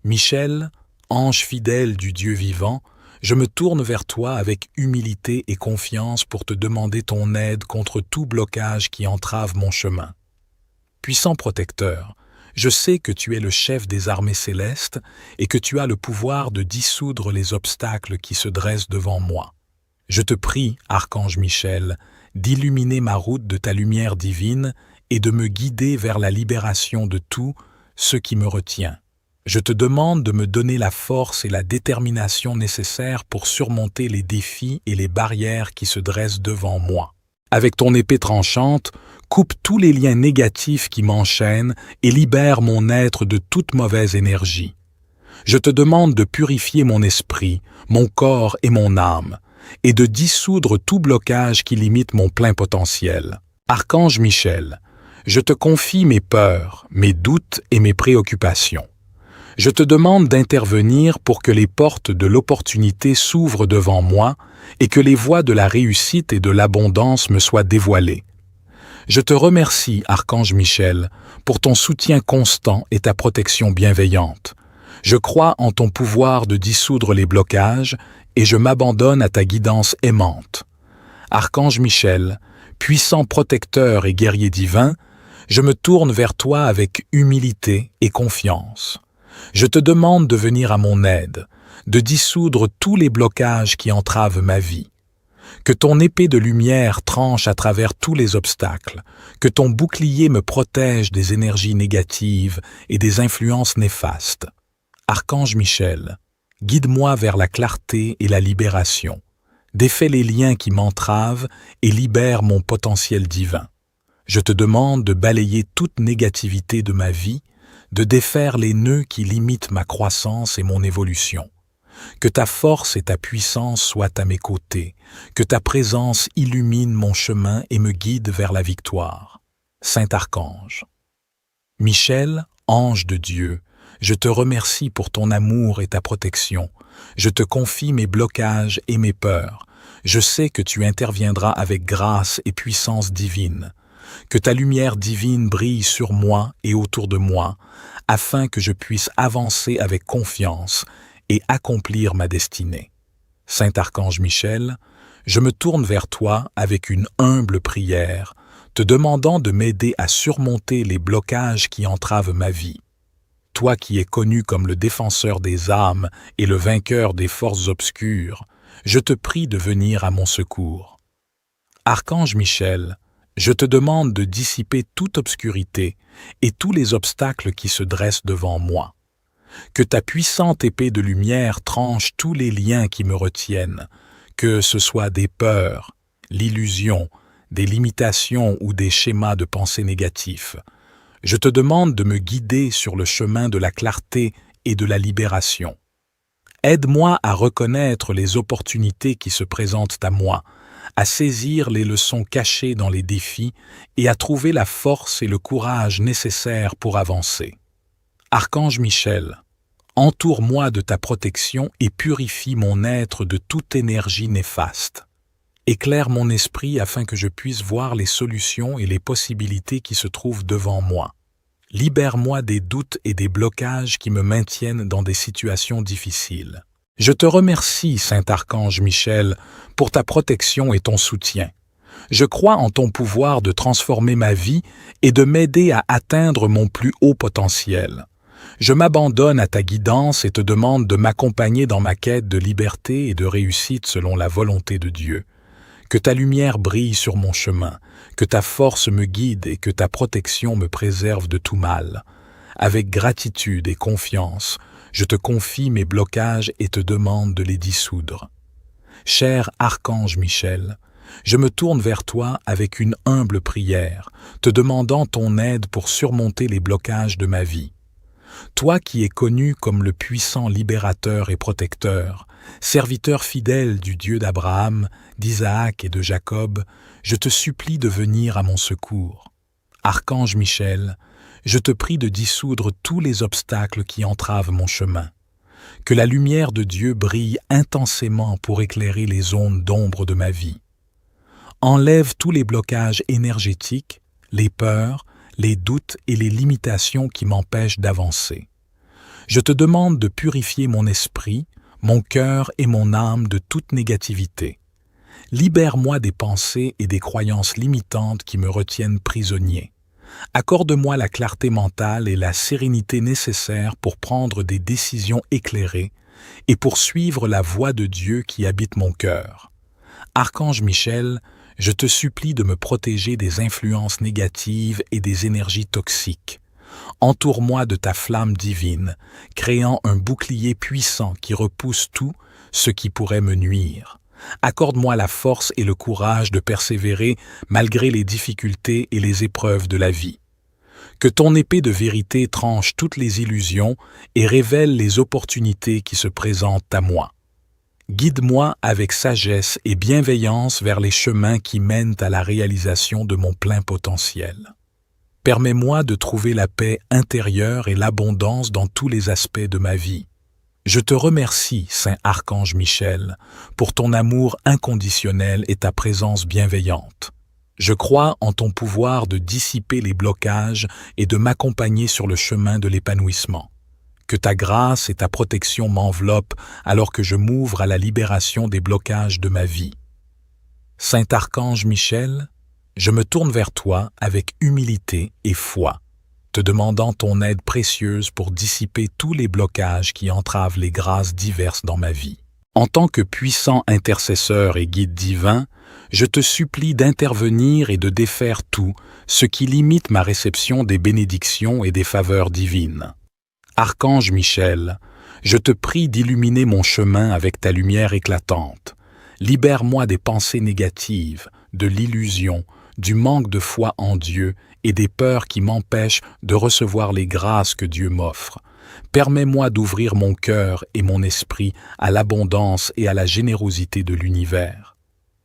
Michel, ange fidèle du Dieu vivant, je me tourne vers toi avec humilité et confiance pour te demander ton aide contre tout blocage qui entrave mon chemin. Puissant protecteur, je sais que tu es le chef des armées célestes et que tu as le pouvoir de dissoudre les obstacles qui se dressent devant moi. Je te prie, Archange Michel, d'illuminer ma route de ta lumière divine et de me guider vers la libération de tout ce qui me retient. Je te demande de me donner la force et la détermination nécessaires pour surmonter les défis et les barrières qui se dressent devant moi. Avec ton épée tranchante, coupe tous les liens négatifs qui m'enchaînent et libère mon être de toute mauvaise énergie. Je te demande de purifier mon esprit, mon corps et mon âme, et de dissoudre tout blocage qui limite mon plein potentiel. Archange Michel, je te confie mes peurs, mes doutes et mes préoccupations. Je te demande d'intervenir pour que les portes de l'opportunité s'ouvrent devant moi et que les voies de la réussite et de l'abondance me soient dévoilées. Je te remercie, Archange Michel, pour ton soutien constant et ta protection bienveillante. Je crois en ton pouvoir de dissoudre les blocages et je m'abandonne à ta guidance aimante. Archange Michel, puissant protecteur et guerrier divin, je me tourne vers toi avec humilité et confiance. Je te demande de venir à mon aide, de dissoudre tous les blocages qui entravent ma vie. Que ton épée de lumière tranche à travers tous les obstacles, que ton bouclier me protège des énergies négatives et des influences néfastes. Archange Michel, guide-moi vers la clarté et la libération. Défais les liens qui m'entravent et libère mon potentiel divin. Je te demande de balayer toute négativité de ma vie, de défaire les nœuds qui limitent ma croissance et mon évolution. Que ta force et ta puissance soient à mes côtés, que ta présence illumine mon chemin et me guide vers la victoire. Saint Archange. Michel, ange de Dieu, je te remercie pour ton amour et ta protection. Je te confie mes blocages et mes peurs. Je sais que tu interviendras avec grâce et puissance divine. Que ta lumière divine brille sur moi et autour de moi, afin que je puisse avancer avec confiance et accomplir ma destinée. Saint Archange Michel, je me tourne vers toi avec une humble prière, te demandant de m'aider à surmonter les blocages qui entravent ma vie. Toi qui es connu comme le défenseur des âmes et le vainqueur des forces obscures, je te prie de venir à mon secours. Archange Michel, je te demande de dissiper toute obscurité et tous les obstacles qui se dressent devant moi. Que ta puissante épée de lumière tranche tous les liens qui me retiennent, que ce soit des peurs, l'illusion, des limitations ou des schémas de pensée négatifs. Je te demande de me guider sur le chemin de la clarté et de la libération. Aide-moi à reconnaître les opportunités qui se présentent à moi, à saisir les leçons cachées dans les défis et à trouver la force et le courage nécessaires pour avancer. Archange Michel, entoure-moi de ta protection et purifie mon être de toute énergie néfaste. Éclaire mon esprit afin que je puisse voir les solutions et les possibilités qui se trouvent devant moi. Libère-moi des doutes et des blocages qui me maintiennent dans des situations difficiles. Je te remercie, Saint Archange Michel, pour ta protection et ton soutien. Je crois en ton pouvoir de transformer ma vie et de m'aider à atteindre mon plus haut potentiel. Je m'abandonne à ta guidance et te demande de m'accompagner dans ma quête de liberté et de réussite selon la volonté de Dieu. Que ta lumière brille sur mon chemin, que ta force me guide et que ta protection me préserve de tout mal. Avec gratitude et confiance, je te confie mes blocages et te demande de les dissoudre. Cher Archange Michel, je me tourne vers toi avec une humble prière, te demandant ton aide pour surmonter les blocages de ma vie. Toi qui es connu comme le puissant libérateur et protecteur, serviteur fidèle du Dieu d'Abraham, d'Isaac et de Jacob, je te supplie de venir à mon secours. Archange Michel, je te prie de dissoudre tous les obstacles qui entravent mon chemin. Que la lumière de Dieu brille intensément pour éclairer les zones d'ombre de ma vie. Enlève tous les blocages énergétiques, les peurs, les doutes et les limitations qui m'empêchent d'avancer. Je te demande de purifier mon esprit, mon cœur et mon âme de toute négativité. Libère-moi des pensées et des croyances limitantes qui me retiennent prisonnier. Accorde-moi la clarté mentale et la sérénité nécessaires pour prendre des décisions éclairées et pour suivre la voie de Dieu qui habite mon cœur. Archange Michel, je te supplie de me protéger des influences négatives et des énergies toxiques. Entoure-moi de ta flamme divine, créant un bouclier puissant qui repousse tout ce qui pourrait me nuire. Accorde-moi la force et le courage de persévérer malgré les difficultés et les épreuves de la vie. Que ton épée de vérité tranche toutes les illusions et révèle les opportunités qui se présentent à moi. Guide-moi avec sagesse et bienveillance vers les chemins qui mènent à la réalisation de mon plein potentiel. Permets-moi de trouver la paix intérieure et l'abondance dans tous les aspects de ma vie. Je te remercie, Saint Archange Michel, pour ton amour inconditionnel et ta présence bienveillante. Je crois en ton pouvoir de dissiper les blocages et de m'accompagner sur le chemin de l'épanouissement. Que ta grâce et ta protection m'enveloppent alors que je m'ouvre à la libération des blocages de ma vie. Saint Archange Michel, je me tourne vers toi avec humilité et foi, te demandant ton aide précieuse pour dissiper tous les blocages qui entravent les grâces diverses dans ma vie. En tant que puissant intercesseur et guide divin, je te supplie d'intervenir et de défaire tout ce qui limite ma réception des bénédictions et des faveurs divines. Archange Michel, je te prie d'illuminer mon chemin avec ta lumière éclatante. Libère-moi des pensées négatives, de l'illusion, du manque de foi en Dieu et des peurs qui m'empêchent de recevoir les grâces que Dieu m'offre. Permets-moi d'ouvrir mon cœur et mon esprit à l'abondance et à la générosité de l'univers.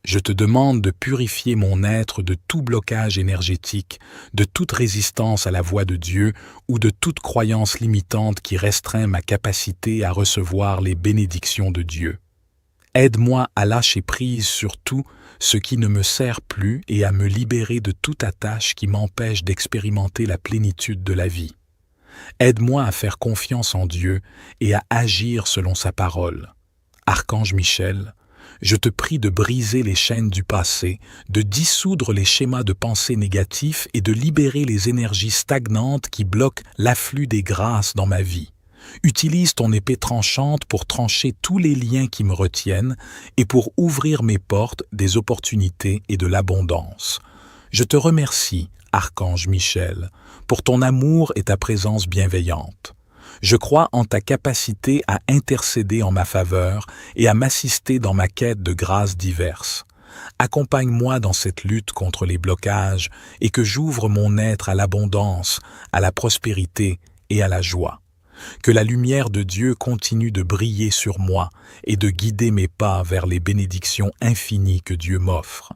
Je te demande de purifier mon être de tout blocage énergétique, de toute résistance à la voix de Dieu ou de toute croyance limitante qui restreint ma capacité à recevoir les bénédictions de Dieu. Aide-moi à lâcher prise sur tout ce qui ne me sert plus et à me libérer de toute attache qui m'empêche d'expérimenter la plénitude de la vie. Aide-moi à faire confiance en Dieu et à agir selon sa parole. Archange Michel, je te prie de briser les chaînes du passé, de dissoudre les schémas de pensée négatifs et de libérer les énergies stagnantes qui bloquent l'afflux des grâces dans ma vie. Utilise ton épée tranchante pour trancher tous les liens qui me retiennent et pour ouvrir mes portes des opportunités et de l'abondance. Je te remercie, Archange Michel, pour ton amour et ta présence bienveillante. Je crois en ta capacité à intercéder en ma faveur et à m'assister dans ma quête de grâces diverses. Accompagne-moi dans cette lutte contre les blocages et que j'ouvre mon être à l'abondance, à la prospérité et à la joie. Que la lumière de Dieu continue de briller sur moi et de guider mes pas vers les bénédictions infinies que Dieu m'offre.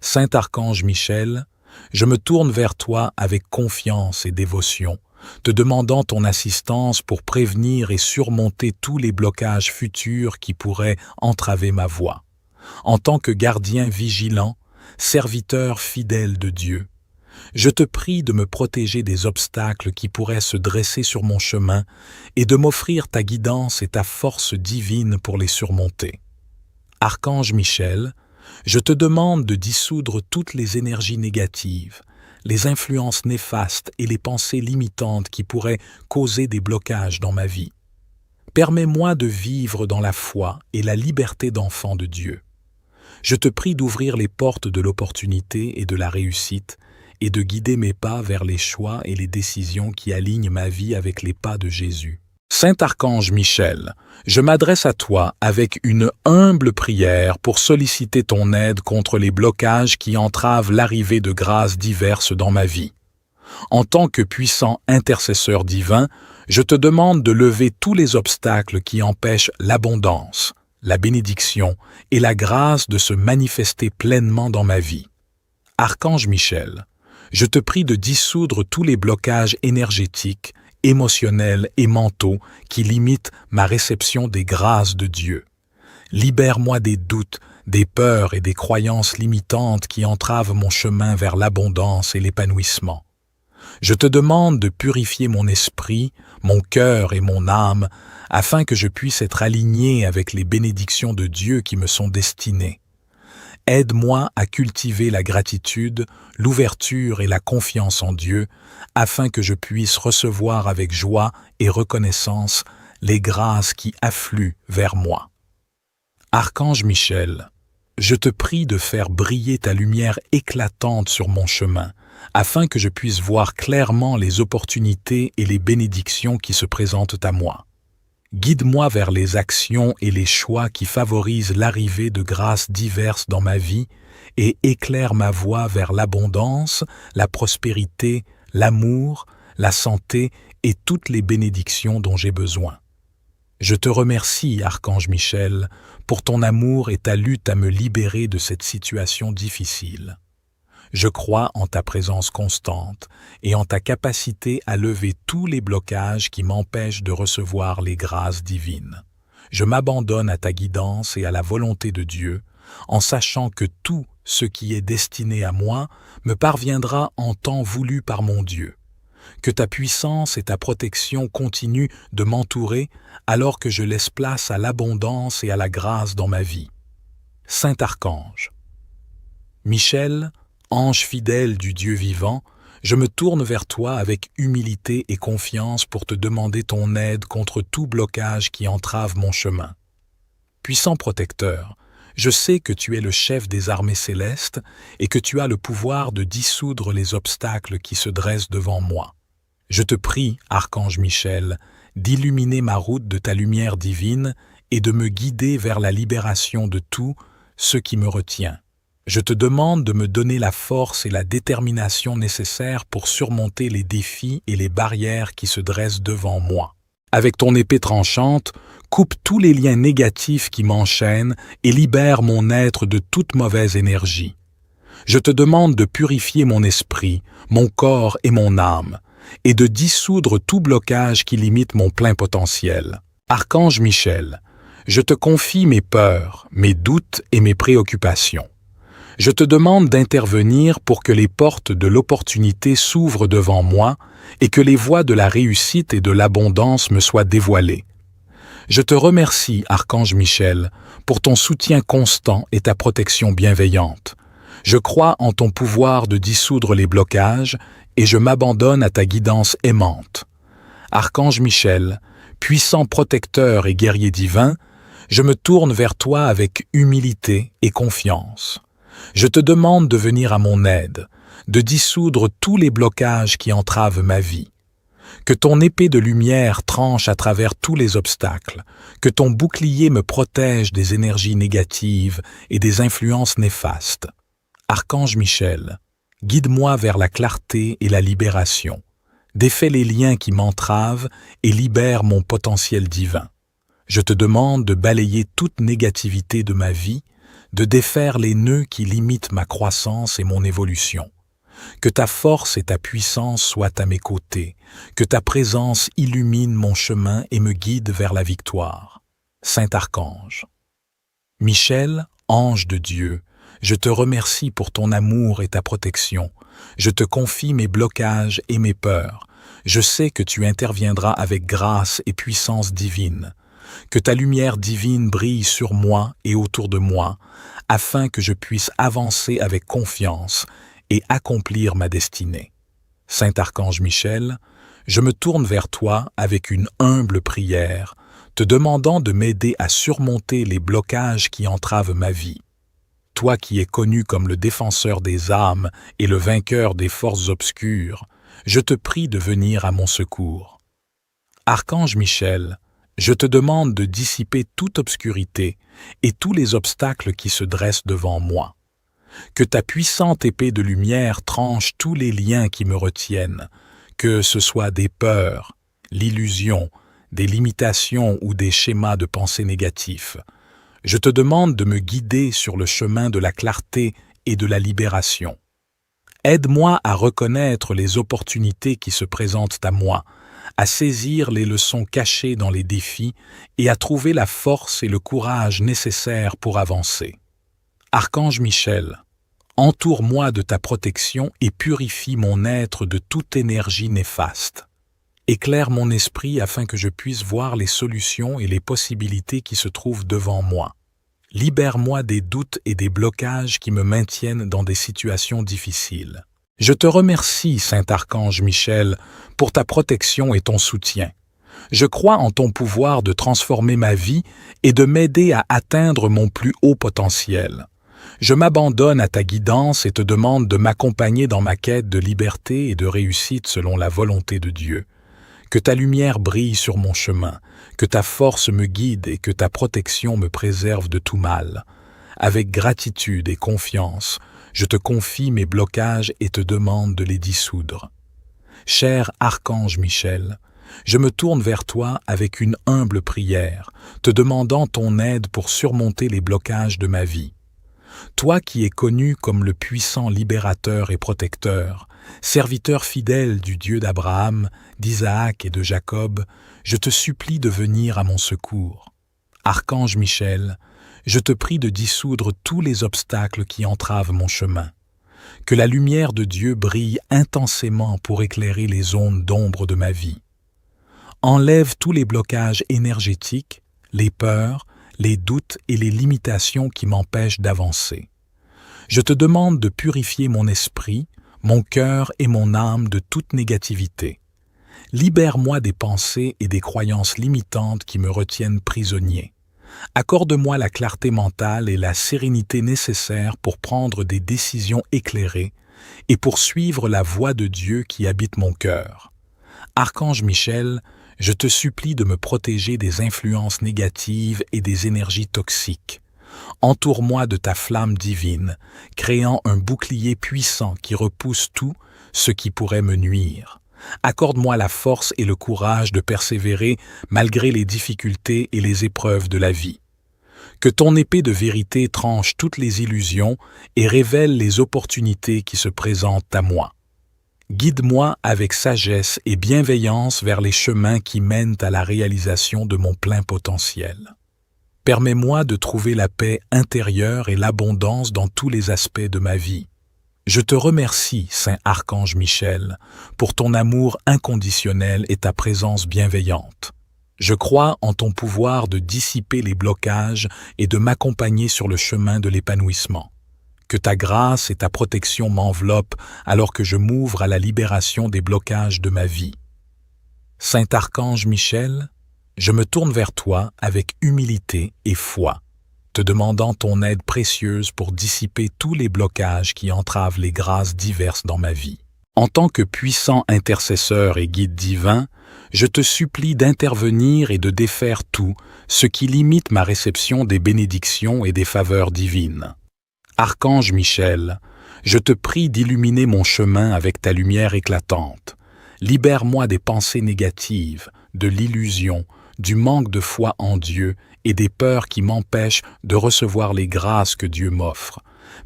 Saint Archange Michel, je me tourne vers toi avec confiance et dévotion, te demandant ton assistance pour prévenir et surmonter tous les blocages futurs qui pourraient entraver ma voie. En tant que gardien vigilant, serviteur fidèle de Dieu, je te prie de me protéger des obstacles qui pourraient se dresser sur mon chemin et de m'offrir ta guidance et ta force divine pour les surmonter. Archange Michel, je te demande de dissoudre toutes les énergies négatives, les influences néfastes et les pensées limitantes qui pourraient causer des blocages dans ma vie. Permets-moi de vivre dans la foi et la liberté d'enfant de Dieu. Je te prie d'ouvrir les portes de l'opportunité et de la réussite et de guider mes pas vers les choix et les décisions qui alignent ma vie avec les pas de Jésus. Saint Archange Michel, je m'adresse à toi avec une humble prière pour solliciter ton aide contre les blocages qui entravent l'arrivée de grâces diverses dans ma vie. En tant que puissant intercesseur divin, je te demande de lever tous les obstacles qui empêchent l'abondance, la bénédiction et la grâce de se manifester pleinement dans ma vie. Archange Michel, je te prie de dissoudre tous les blocages énergétiques émotionnels et mentaux qui limitent ma réception des grâces de Dieu. Libère-moi des doutes, des peurs et des croyances limitantes qui entravent mon chemin vers l'abondance et l'épanouissement. Je te demande de purifier mon esprit, mon cœur et mon âme, afin que je puisse être aligné avec les bénédictions de Dieu qui me sont destinées. Aide-moi à cultiver la gratitude, l'ouverture et la confiance en Dieu, afin que je puisse recevoir avec joie et reconnaissance les grâces qui affluent vers moi. Archange Michel, je te prie de faire briller ta lumière éclatante sur mon chemin, afin que je puisse voir clairement les opportunités et les bénédictions qui se présentent à moi. Guide-moi vers les actions et les choix qui favorisent l'arrivée de grâces diverses dans ma vie et éclaire ma voie vers l'abondance, la prospérité, l'amour, la santé et toutes les bénédictions dont j'ai besoin. Je te remercie, Archange Michel, pour ton amour et ta lutte à me libérer de cette situation difficile. Je crois en ta présence constante et en ta capacité à lever tous les blocages qui m'empêchent de recevoir les grâces divines. Je m'abandonne à ta guidance et à la volonté de Dieu, en sachant que tout ce qui est destiné à moi me parviendra en temps voulu par mon Dieu. Que ta puissance et ta protection continuent de m'entourer alors que je laisse place à l'abondance et à la grâce dans ma vie. Saint Archange Michel, ange fidèle du Dieu vivant, je me tourne vers toi avec humilité et confiance pour te demander ton aide contre tout blocage qui entrave mon chemin. Puissant protecteur, je sais que tu es le chef des armées célestes et que tu as le pouvoir de dissoudre les obstacles qui se dressent devant moi. Je te prie, Archange Michel, d'illuminer ma route de ta lumière divine et de me guider vers la libération de tout ce qui me retient. Je te demande de me donner la force et la détermination nécessaires pour surmonter les défis et les barrières qui se dressent devant moi. Avec ton épée tranchante, coupe tous les liens négatifs qui m'enchaînent et libère mon être de toute mauvaise énergie. Je te demande de purifier mon esprit, mon corps et mon âme, et de dissoudre tout blocage qui limite mon plein potentiel. Archange Michel, je te confie mes peurs, mes doutes et mes préoccupations. Je te demande d'intervenir pour que les portes de l'opportunité s'ouvrent devant moi et que les voies de la réussite et de l'abondance me soient dévoilées. Je te remercie, Archange Michel, pour ton soutien constant et ta protection bienveillante. Je crois en ton pouvoir de dissoudre les blocages et je m'abandonne à ta guidance aimante. Archange Michel, puissant protecteur et guerrier divin, je me tourne vers toi avec humilité et confiance. Je te demande de venir à mon aide, de dissoudre tous les blocages qui entravent ma vie. Que ton épée de lumière tranche à travers tous les obstacles, que ton bouclier me protège des énergies négatives et des influences néfastes. Archange Michel, guide-moi vers la clarté et la libération. Défais les liens qui m'entravent et libère mon potentiel divin. Je te demande de balayer toute négativité de ma vie, de défaire les nœuds qui limitent ma croissance et mon évolution. Que ta force et ta puissance soient à mes côtés, que ta présence illumine mon chemin et me guide vers la victoire. Saint Archange Michel, ange de Dieu, je te remercie pour ton amour et ta protection. Je te confie mes blocages et mes peurs. Je sais que tu interviendras avec grâce et puissance divine. Que ta lumière divine brille sur moi et autour de moi, afin que je puisse avancer avec confiance et accomplir ma destinée. Saint Archange Michel, je me tourne vers toi avec une humble prière, te demandant de m'aider à surmonter les blocages qui entravent ma vie. Toi qui es connu comme le défenseur des âmes et le vainqueur des forces obscures, je te prie de venir à mon secours. Archange Michel, je te demande de dissiper toute obscurité et tous les obstacles qui se dressent devant moi. Que ta puissante épée de lumière tranche tous les liens qui me retiennent, que ce soit des peurs, l'illusion, des limitations ou des schémas de pensée négatifs. Je te demande de me guider sur le chemin de la clarté et de la libération. Aide-moi à reconnaître les opportunités qui se présentent à moi, à saisir les leçons cachées dans les défis et à trouver la force et le courage nécessaires pour avancer. Archange Michel, entoure-moi de ta protection et purifie mon être de toute énergie néfaste. Éclaire mon esprit afin que je puisse voir les solutions et les possibilités qui se trouvent devant moi. Libère-moi des doutes et des blocages qui me maintiennent dans des situations difficiles. Je te remercie, Saint Archange Michel, pour ta protection et ton soutien. Je crois en ton pouvoir de transformer ma vie et de m'aider à atteindre mon plus haut potentiel. Je m'abandonne à ta guidance et te demande de m'accompagner dans ma quête de liberté et de réussite selon la volonté de Dieu. Que ta lumière brille sur mon chemin, que ta force me guide et que ta protection me préserve de tout mal. Avec gratitude et confiance, je te confie mes blocages et te demande de les dissoudre. Cher Archange Michel, je me tourne vers toi avec une humble prière, te demandant ton aide pour surmonter les blocages de ma vie. Toi qui es connu comme le puissant libérateur et protecteur, serviteur fidèle du Dieu d'Abraham, d'Isaac et de Jacob, je te supplie de venir à mon secours. Archange Michel, je te prie de dissoudre tous les obstacles qui entravent mon chemin. Que la lumière de Dieu brille intensément pour éclairer les zones d'ombre de ma vie. Enlève tous les blocages énergétiques, les peurs, les doutes et les limitations qui m'empêchent d'avancer. Je te demande de purifier mon esprit, mon cœur et mon âme de toute négativité. Libère-moi des pensées et des croyances limitantes qui me retiennent prisonnier. Accorde-moi la clarté mentale et la sérénité nécessaires pour prendre des décisions éclairées et pour suivre la voie de Dieu qui habite mon cœur. Archange Michel, je te supplie de me protéger des influences négatives et des énergies toxiques. Entoure-moi de ta flamme divine, créant un bouclier puissant qui repousse tout ce qui pourrait me nuire. Accorde-moi la force et le courage de persévérer malgré les difficultés et les épreuves de la vie. Que ton épée de vérité tranche toutes les illusions et révèle les opportunités qui se présentent à moi. Guide-moi avec sagesse et bienveillance vers les chemins qui mènent à la réalisation de mon plein potentiel. Permets-moi de trouver la paix intérieure et l'abondance dans tous les aspects de ma vie. Je te remercie, Saint Archange Michel, pour ton amour inconditionnel et ta présence bienveillante. Je crois en ton pouvoir de dissiper les blocages et de m'accompagner sur le chemin de l'épanouissement. Que ta grâce et ta protection m'enveloppent alors que je m'ouvre à la libération des blocages de ma vie. Saint Archange Michel, je me tourne vers toi avec humilité et foi, te demandant ton aide précieuse pour dissiper tous les blocages qui entravent les grâces diverses dans ma vie. En tant que puissant intercesseur et guide divin, je te supplie d'intervenir et de défaire tout ce qui limite ma réception des bénédictions et des faveurs divines. Archange Michel, je te prie d'illuminer mon chemin avec ta lumière éclatante. Libère-moi des pensées négatives, de l'illusion, du manque de foi en Dieu et des peurs qui m'empêchent de recevoir les grâces que Dieu m'offre.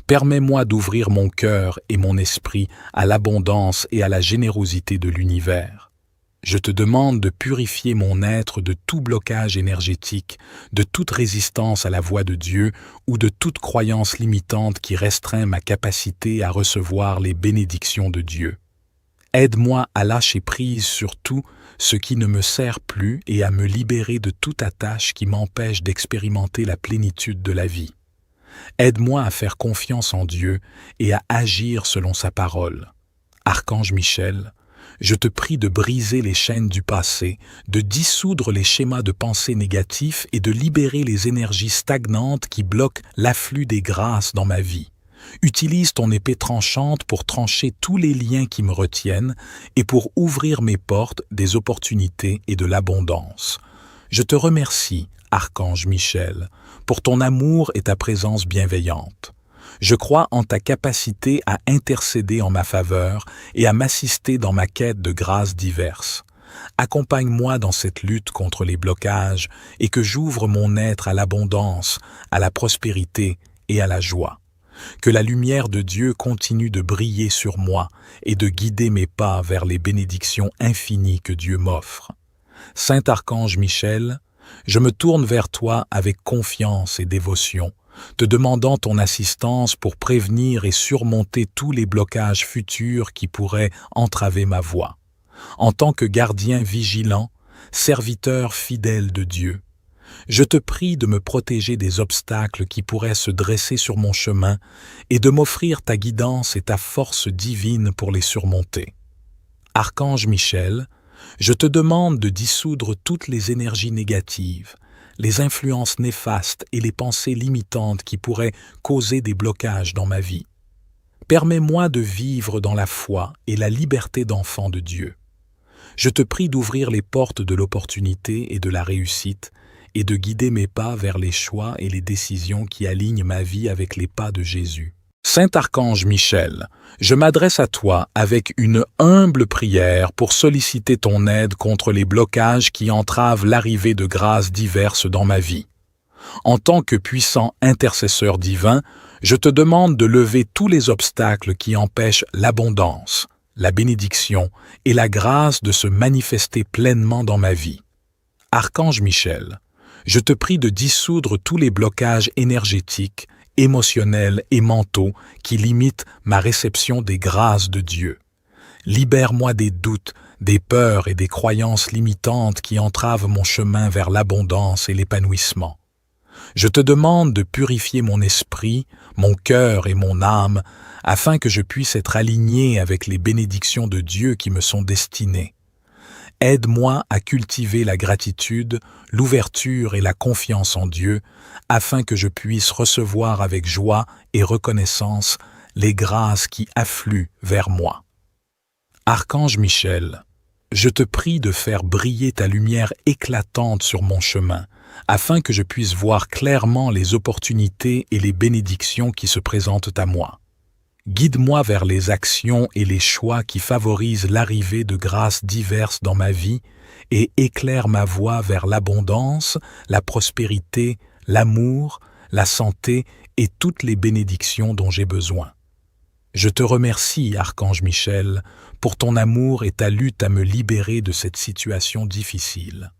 Permets-moi d'ouvrir mon cœur et mon esprit à l'abondance et à la générosité de l'univers. Je te demande de purifier mon être de tout blocage énergétique, de toute résistance à la voix de Dieu ou de toute croyance limitante qui restreint ma capacité à recevoir les bénédictions de Dieu. Aide-moi à lâcher prise sur tout ce qui ne me sert plus et à me libérer de toute attache qui m'empêche d'expérimenter la plénitude de la vie. Aide-moi à faire confiance en Dieu et à agir selon sa parole. Archange Michel, je te prie de briser les chaînes du passé, de dissoudre les schémas de pensée négatifs et de libérer les énergies stagnantes qui bloquent l'afflux des grâces dans ma vie. Utilise ton épée tranchante pour trancher tous les liens qui me retiennent et pour ouvrir mes portes des opportunités et de l'abondance. Je te remercie, Archange Michel, pour ton amour et ta présence bienveillante. Je crois en ta capacité à intercéder en ma faveur et à m'assister dans ma quête de grâces diverses. Accompagne-moi dans cette lutte contre les blocages et que j'ouvre mon être à l'abondance, à la prospérité et à la joie. Que la lumière de Dieu continue de briller sur moi et de guider mes pas vers les bénédictions infinies que Dieu m'offre. Saint Archange Michel, je me tourne vers toi avec confiance et dévotion, te demandant ton assistance pour prévenir et surmonter tous les blocages futurs qui pourraient entraver ma voie. En tant que gardien vigilant, serviteur fidèle de Dieu, je te prie de me protéger des obstacles qui pourraient se dresser sur mon chemin et de m'offrir ta guidance et ta force divine pour les surmonter. Archange Michel, je te demande de dissoudre toutes les énergies négatives, les influences néfastes et les pensées limitantes qui pourraient causer des blocages dans ma vie. Permets-moi de vivre dans la foi et la liberté d'enfant de Dieu. Je te prie d'ouvrir les portes de l'opportunité et de la réussite et de guider mes pas vers les choix et les décisions qui alignent ma vie avec les pas de Jésus. Saint Archange Michel, je m'adresse à toi avec une humble prière pour solliciter ton aide contre les blocages qui entravent l'arrivée de grâces diverses dans ma vie. En tant que puissant intercesseur divin, je te demande de lever tous les obstacles qui empêchent l'abondance, la bénédiction et la grâce de se manifester pleinement dans ma vie. Archange Michel, je te prie de dissoudre tous les blocages énergétiques, émotionnels et mentaux qui limitent ma réception des grâces de Dieu. Libère-moi des doutes, des peurs et des croyances limitantes qui entravent mon chemin vers l'abondance et l'épanouissement. Je te demande de purifier mon esprit, mon cœur et mon âme afin que je puisse être aligné avec les bénédictions de Dieu qui me sont destinées. Aide-moi à cultiver la gratitude, l'ouverture et la confiance en Dieu, afin que je puisse recevoir avec joie et reconnaissance les grâces qui affluent vers moi. Archange Michel, je te prie de faire briller ta lumière éclatante sur mon chemin, afin que je puisse voir clairement les opportunités et les bénédictions qui se présentent à moi. Guide-moi vers les actions et les choix qui favorisent l'arrivée de grâces diverses dans ma vie et éclaire ma voie vers l'abondance, la prospérité, l'amour, la santé et toutes les bénédictions dont j'ai besoin. Je te remercie, Archange Michel, pour ton amour et ta lutte à me libérer de cette situation difficile.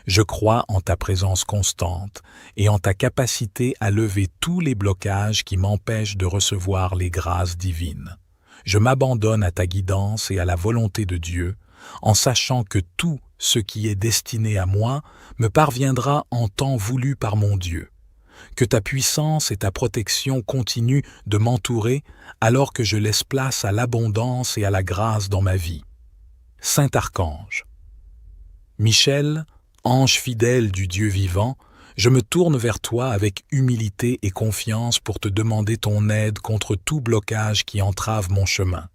Je crois en ta présence constante et en ta capacité à lever tous les blocages qui m'empêchent de recevoir les grâces divines. Je m'abandonne à ta guidance et à la volonté de Dieu, en sachant que tout ce qui est destiné à moi me parviendra en temps voulu par mon Dieu. Que ta puissance et ta protection continuent de m'entourer alors que je laisse place à l'abondance et à la grâce dans ma vie. Saint Archange Michel, ange fidèle du Dieu vivant, je me tourne vers toi avec humilité et confiance pour te demander ton aide contre tout blocage qui entrave mon chemin.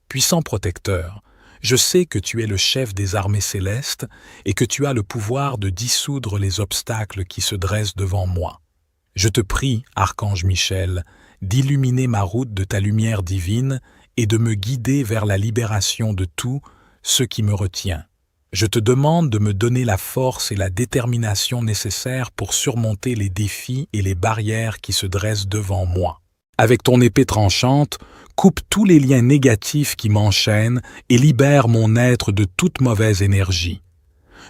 Puissant protecteur, je sais que tu es le chef des armées célestes et que tu as le pouvoir de dissoudre les obstacles qui se dressent devant moi. Je te prie, Archange Michel, d'illuminer ma route de ta lumière divine et de me guider vers la libération de tout ce qui me retient. Je te demande de me donner la force et la détermination nécessaires pour surmonter les défis et les barrières qui se dressent devant moi. Avec ton épée tranchante, coupe tous les liens négatifs qui m'enchaînent et libère mon être de toute mauvaise énergie.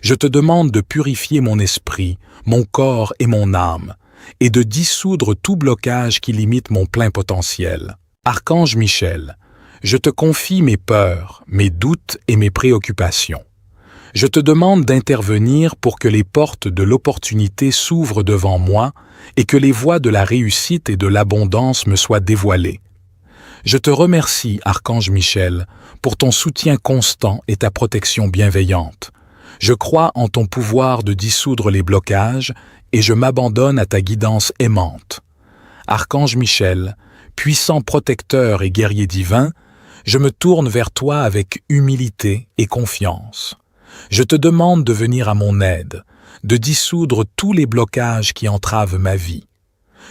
Je te demande de purifier mon esprit, mon corps et mon âme, et de dissoudre tout blocage qui limite mon plein potentiel. Archange Michel, je te confie mes peurs, mes doutes et mes préoccupations. Je te demande d'intervenir pour que les portes de l'opportunité s'ouvrent devant moi et que les voies de la réussite et de l'abondance me soient dévoilées. Je te remercie, Archange Michel, pour ton soutien constant et ta protection bienveillante. Je crois en ton pouvoir de dissoudre les blocages et je m'abandonne à ta guidance aimante. Archange Michel, puissant protecteur et guerrier divin, je me tourne vers toi avec humilité et confiance. Je te demande de venir à mon aide, de dissoudre tous les blocages qui entravent ma vie.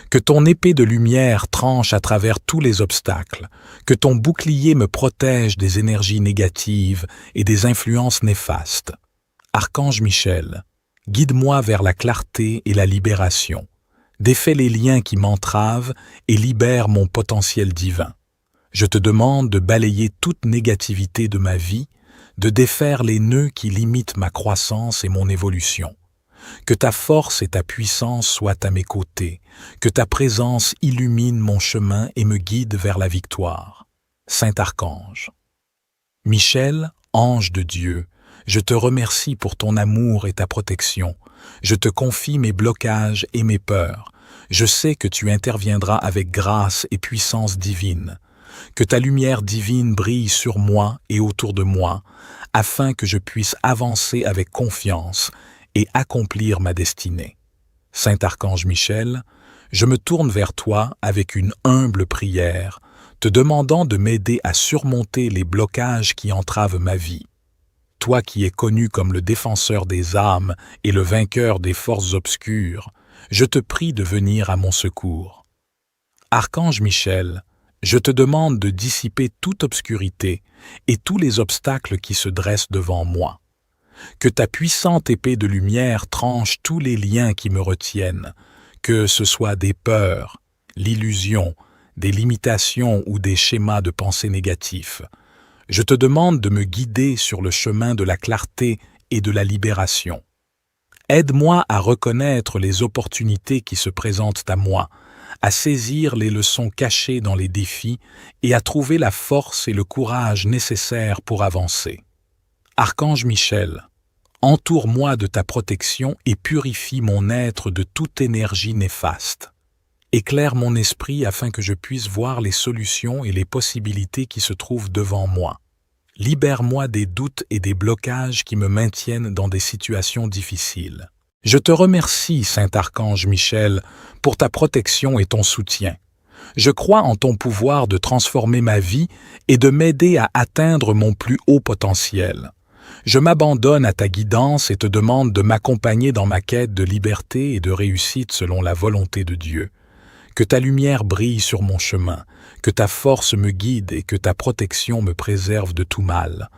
Que ton épée de lumière tranche à travers tous les obstacles, que ton bouclier me protège des énergies négatives et des influences néfastes. Archange Michel, guide-moi vers la clarté et la libération. Défais les liens qui m'entravent et libère mon potentiel divin. Je te demande de balayer toute négativité de ma vie, de défaire les nœuds qui limitent ma croissance et mon évolution. Que ta force et ta puissance soient à mes côtés, que ta présence illumine mon chemin et me guide vers la victoire. Saint Archange. Michel, ange de Dieu, je te remercie pour ton amour et ta protection. Je te confie mes blocages et mes peurs. Je sais que tu interviendras avec grâce et puissance divine. Que ta lumière divine brille sur moi et autour de moi, afin que je puisse avancer avec confiance et accomplir ma destinée. Saint Archange Michel, je me tourne vers toi avec une humble prière, te demandant de m'aider à surmonter les blocages qui entravent ma vie. Toi qui es connu comme le défenseur des âmes et le vainqueur des forces obscures, je te prie de venir à mon secours. Archange Michel, je te demande de dissiper toute obscurité et tous les obstacles qui se dressent devant moi. Que ta puissante épée de lumière tranche tous les liens qui me retiennent, que ce soit des peurs, l'illusion, des limitations ou des schémas de pensée négatifs. Je te demande de me guider sur le chemin de la clarté et de la libération. Aide-moi à reconnaître les opportunités qui se présentent à moi, à saisir les leçons cachées dans les défis et à trouver la force et le courage nécessaires pour avancer. Archange Michel, entoure-moi de ta protection et purifie mon être de toute énergie néfaste. Éclaire mon esprit afin que je puisse voir les solutions et les possibilités qui se trouvent devant moi. Libère-moi des doutes et des blocages qui me maintiennent dans des situations difficiles. Je te remercie, Saint Archange Michel, pour ta protection et ton soutien. Je crois en ton pouvoir de transformer ma vie et de m'aider à atteindre mon plus haut potentiel. Je m'abandonne à ta guidance et te demande de m'accompagner dans ma quête de liberté et de réussite selon la volonté de Dieu. Que ta lumière brille sur mon chemin, que ta force me guide et que ta protection me préserve de tout mal.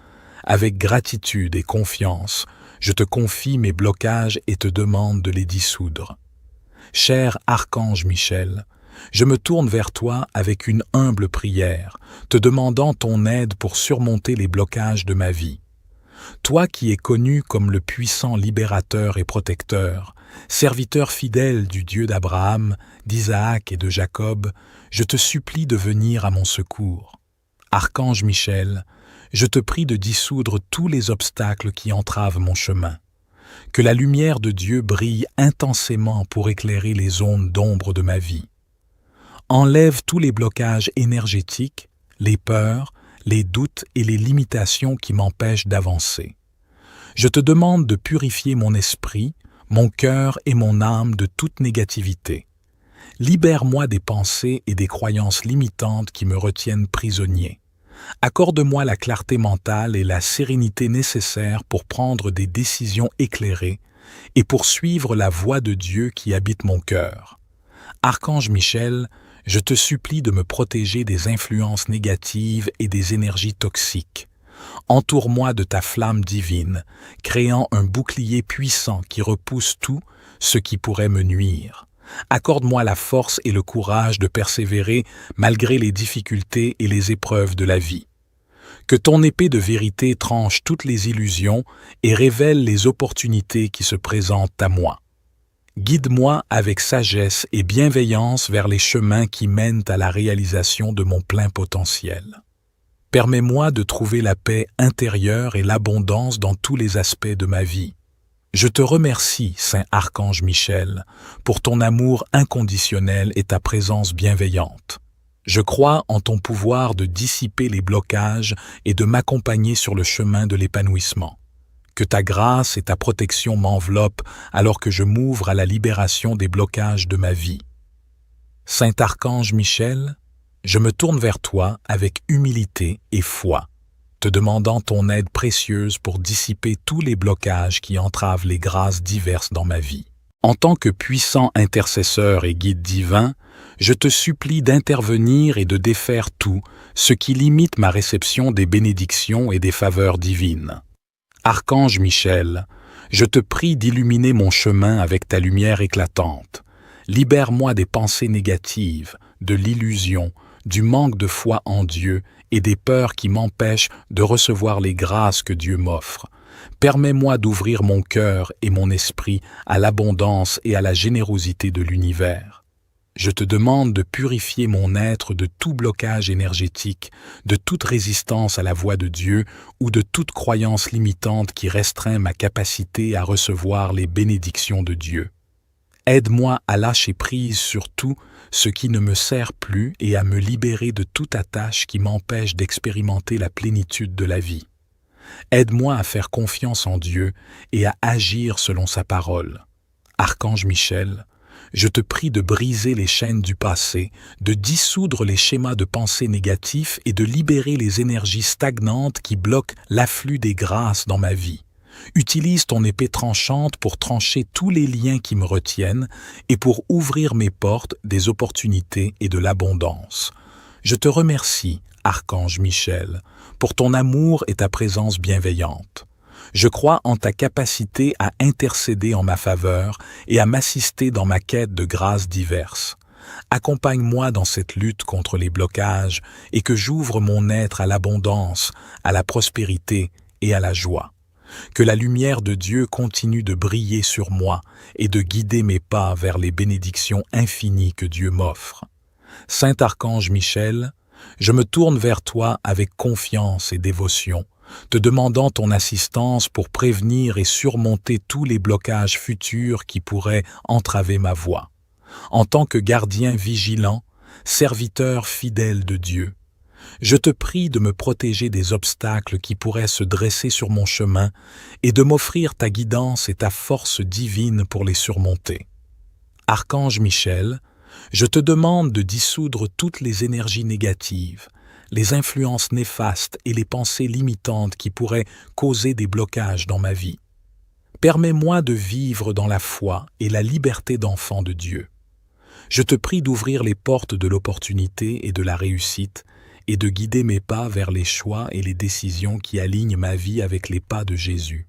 Avec gratitude et confiance, je te confie mes blocages et te demande de les dissoudre. Cher Archange Michel, je me tourne vers toi avec une humble prière, te demandant ton aide pour surmonter les blocages de ma vie. Toi qui es connu comme le puissant libérateur et protecteur, serviteur fidèle du Dieu d'Abraham, d'Isaac et de Jacob, je te supplie de venir à mon secours. Archange Michel, je te prie de dissoudre tous les obstacles qui entravent mon chemin. Que la lumière de Dieu brille intensément pour éclairer les zones d'ombre de ma vie. Enlève tous les blocages énergétiques, les peurs, les doutes et les limitations qui m'empêchent d'avancer. Je te demande de purifier mon esprit, mon cœur et mon âme de toute négativité. Libère-moi des pensées et des croyances limitantes qui me retiennent prisonnier. Accorde-moi la clarté mentale et la sérénité nécessaires pour prendre des décisions éclairées et pour suivre la voie de Dieu qui habite mon cœur. Archange Michel, je te supplie de me protéger des influences négatives et des énergies toxiques. Entoure-moi de ta flamme divine, créant un bouclier puissant qui repousse tout ce qui pourrait me nuire. Accorde-moi la force et le courage de persévérer malgré les difficultés et les épreuves de la vie. Que ton épée de vérité tranche toutes les illusions et révèle les opportunités qui se présentent à moi. Guide-moi avec sagesse et bienveillance vers les chemins qui mènent à la réalisation de mon plein potentiel. Permets-moi de trouver la paix intérieure et l'abondance dans tous les aspects de ma vie. Je te remercie, Saint Archange Michel, pour ton amour inconditionnel et ta présence bienveillante. Je crois en ton pouvoir de dissiper les blocages et de m'accompagner sur le chemin de l'épanouissement. Que ta grâce et ta protection m'enveloppent alors que je m'ouvre à la libération des blocages de ma vie. Saint Archange Michel, je me tourne vers toi avec humilité et foi, te demandant ton aide précieuse pour dissiper tous les blocages qui entravent les grâces diverses dans ma vie. En tant que puissant intercesseur et guide divin, je te supplie d'intervenir et de défaire tout ce qui limite ma réception des bénédictions et des faveurs divines. Archange Michel, je te prie d'illuminer mon chemin avec ta lumière éclatante. Libère-moi des pensées négatives, de l'illusion, du manque de foi en Dieu et des peurs qui m'empêchent de recevoir les grâces que Dieu m'offre. Permets-moi d'ouvrir mon cœur et mon esprit à l'abondance et à la générosité de l'univers. Je te demande de purifier mon être de tout blocage énergétique, de toute résistance à la voix de Dieu ou de toute croyance limitante qui restreint ma capacité à recevoir les bénédictions de Dieu. Aide-moi à lâcher prise sur tout ce qui ne me sert plus et à me libérer de toute attache qui m'empêche d'expérimenter la plénitude de la vie. Aide-moi à faire confiance en Dieu et à agir selon sa parole. Archange Michel, je te prie de briser les chaînes du passé, de dissoudre les schémas de pensée négatifs et de libérer les énergies stagnantes qui bloquent l'afflux des grâces dans ma vie. Utilise ton épée tranchante pour trancher tous les liens qui me retiennent et pour ouvrir mes portes des opportunités et de l'abondance. Je te remercie, Archange Michel, pour ton amour et ta présence bienveillante. Je crois en ta capacité à intercéder en ma faveur et à m'assister dans ma quête de grâces diverses. Accompagne-moi dans cette lutte contre les blocages et que j'ouvre mon être à l'abondance, à la prospérité et à la joie. Que la lumière de Dieu continue de briller sur moi et de guider mes pas vers les bénédictions infinies que Dieu m'offre. Saint Archange Michel, je me tourne vers toi avec confiance et dévotion, te demandant ton assistance pour prévenir et surmonter tous les blocages futurs qui pourraient entraver ma voie. En tant que gardien vigilant, serviteur fidèle de Dieu, je te prie de me protéger des obstacles qui pourraient se dresser sur mon chemin et de m'offrir ta guidance et ta force divine pour les surmonter. Archange Michel, je te demande de dissoudre toutes les énergies négatives, les influences néfastes et les pensées limitantes qui pourraient causer des blocages dans ma vie. Permets-moi de vivre dans la foi et la liberté d'enfant de Dieu. Je te prie d'ouvrir les portes de l'opportunité et de la réussite et de guider mes pas vers les choix et les décisions qui alignent ma vie avec les pas de Jésus.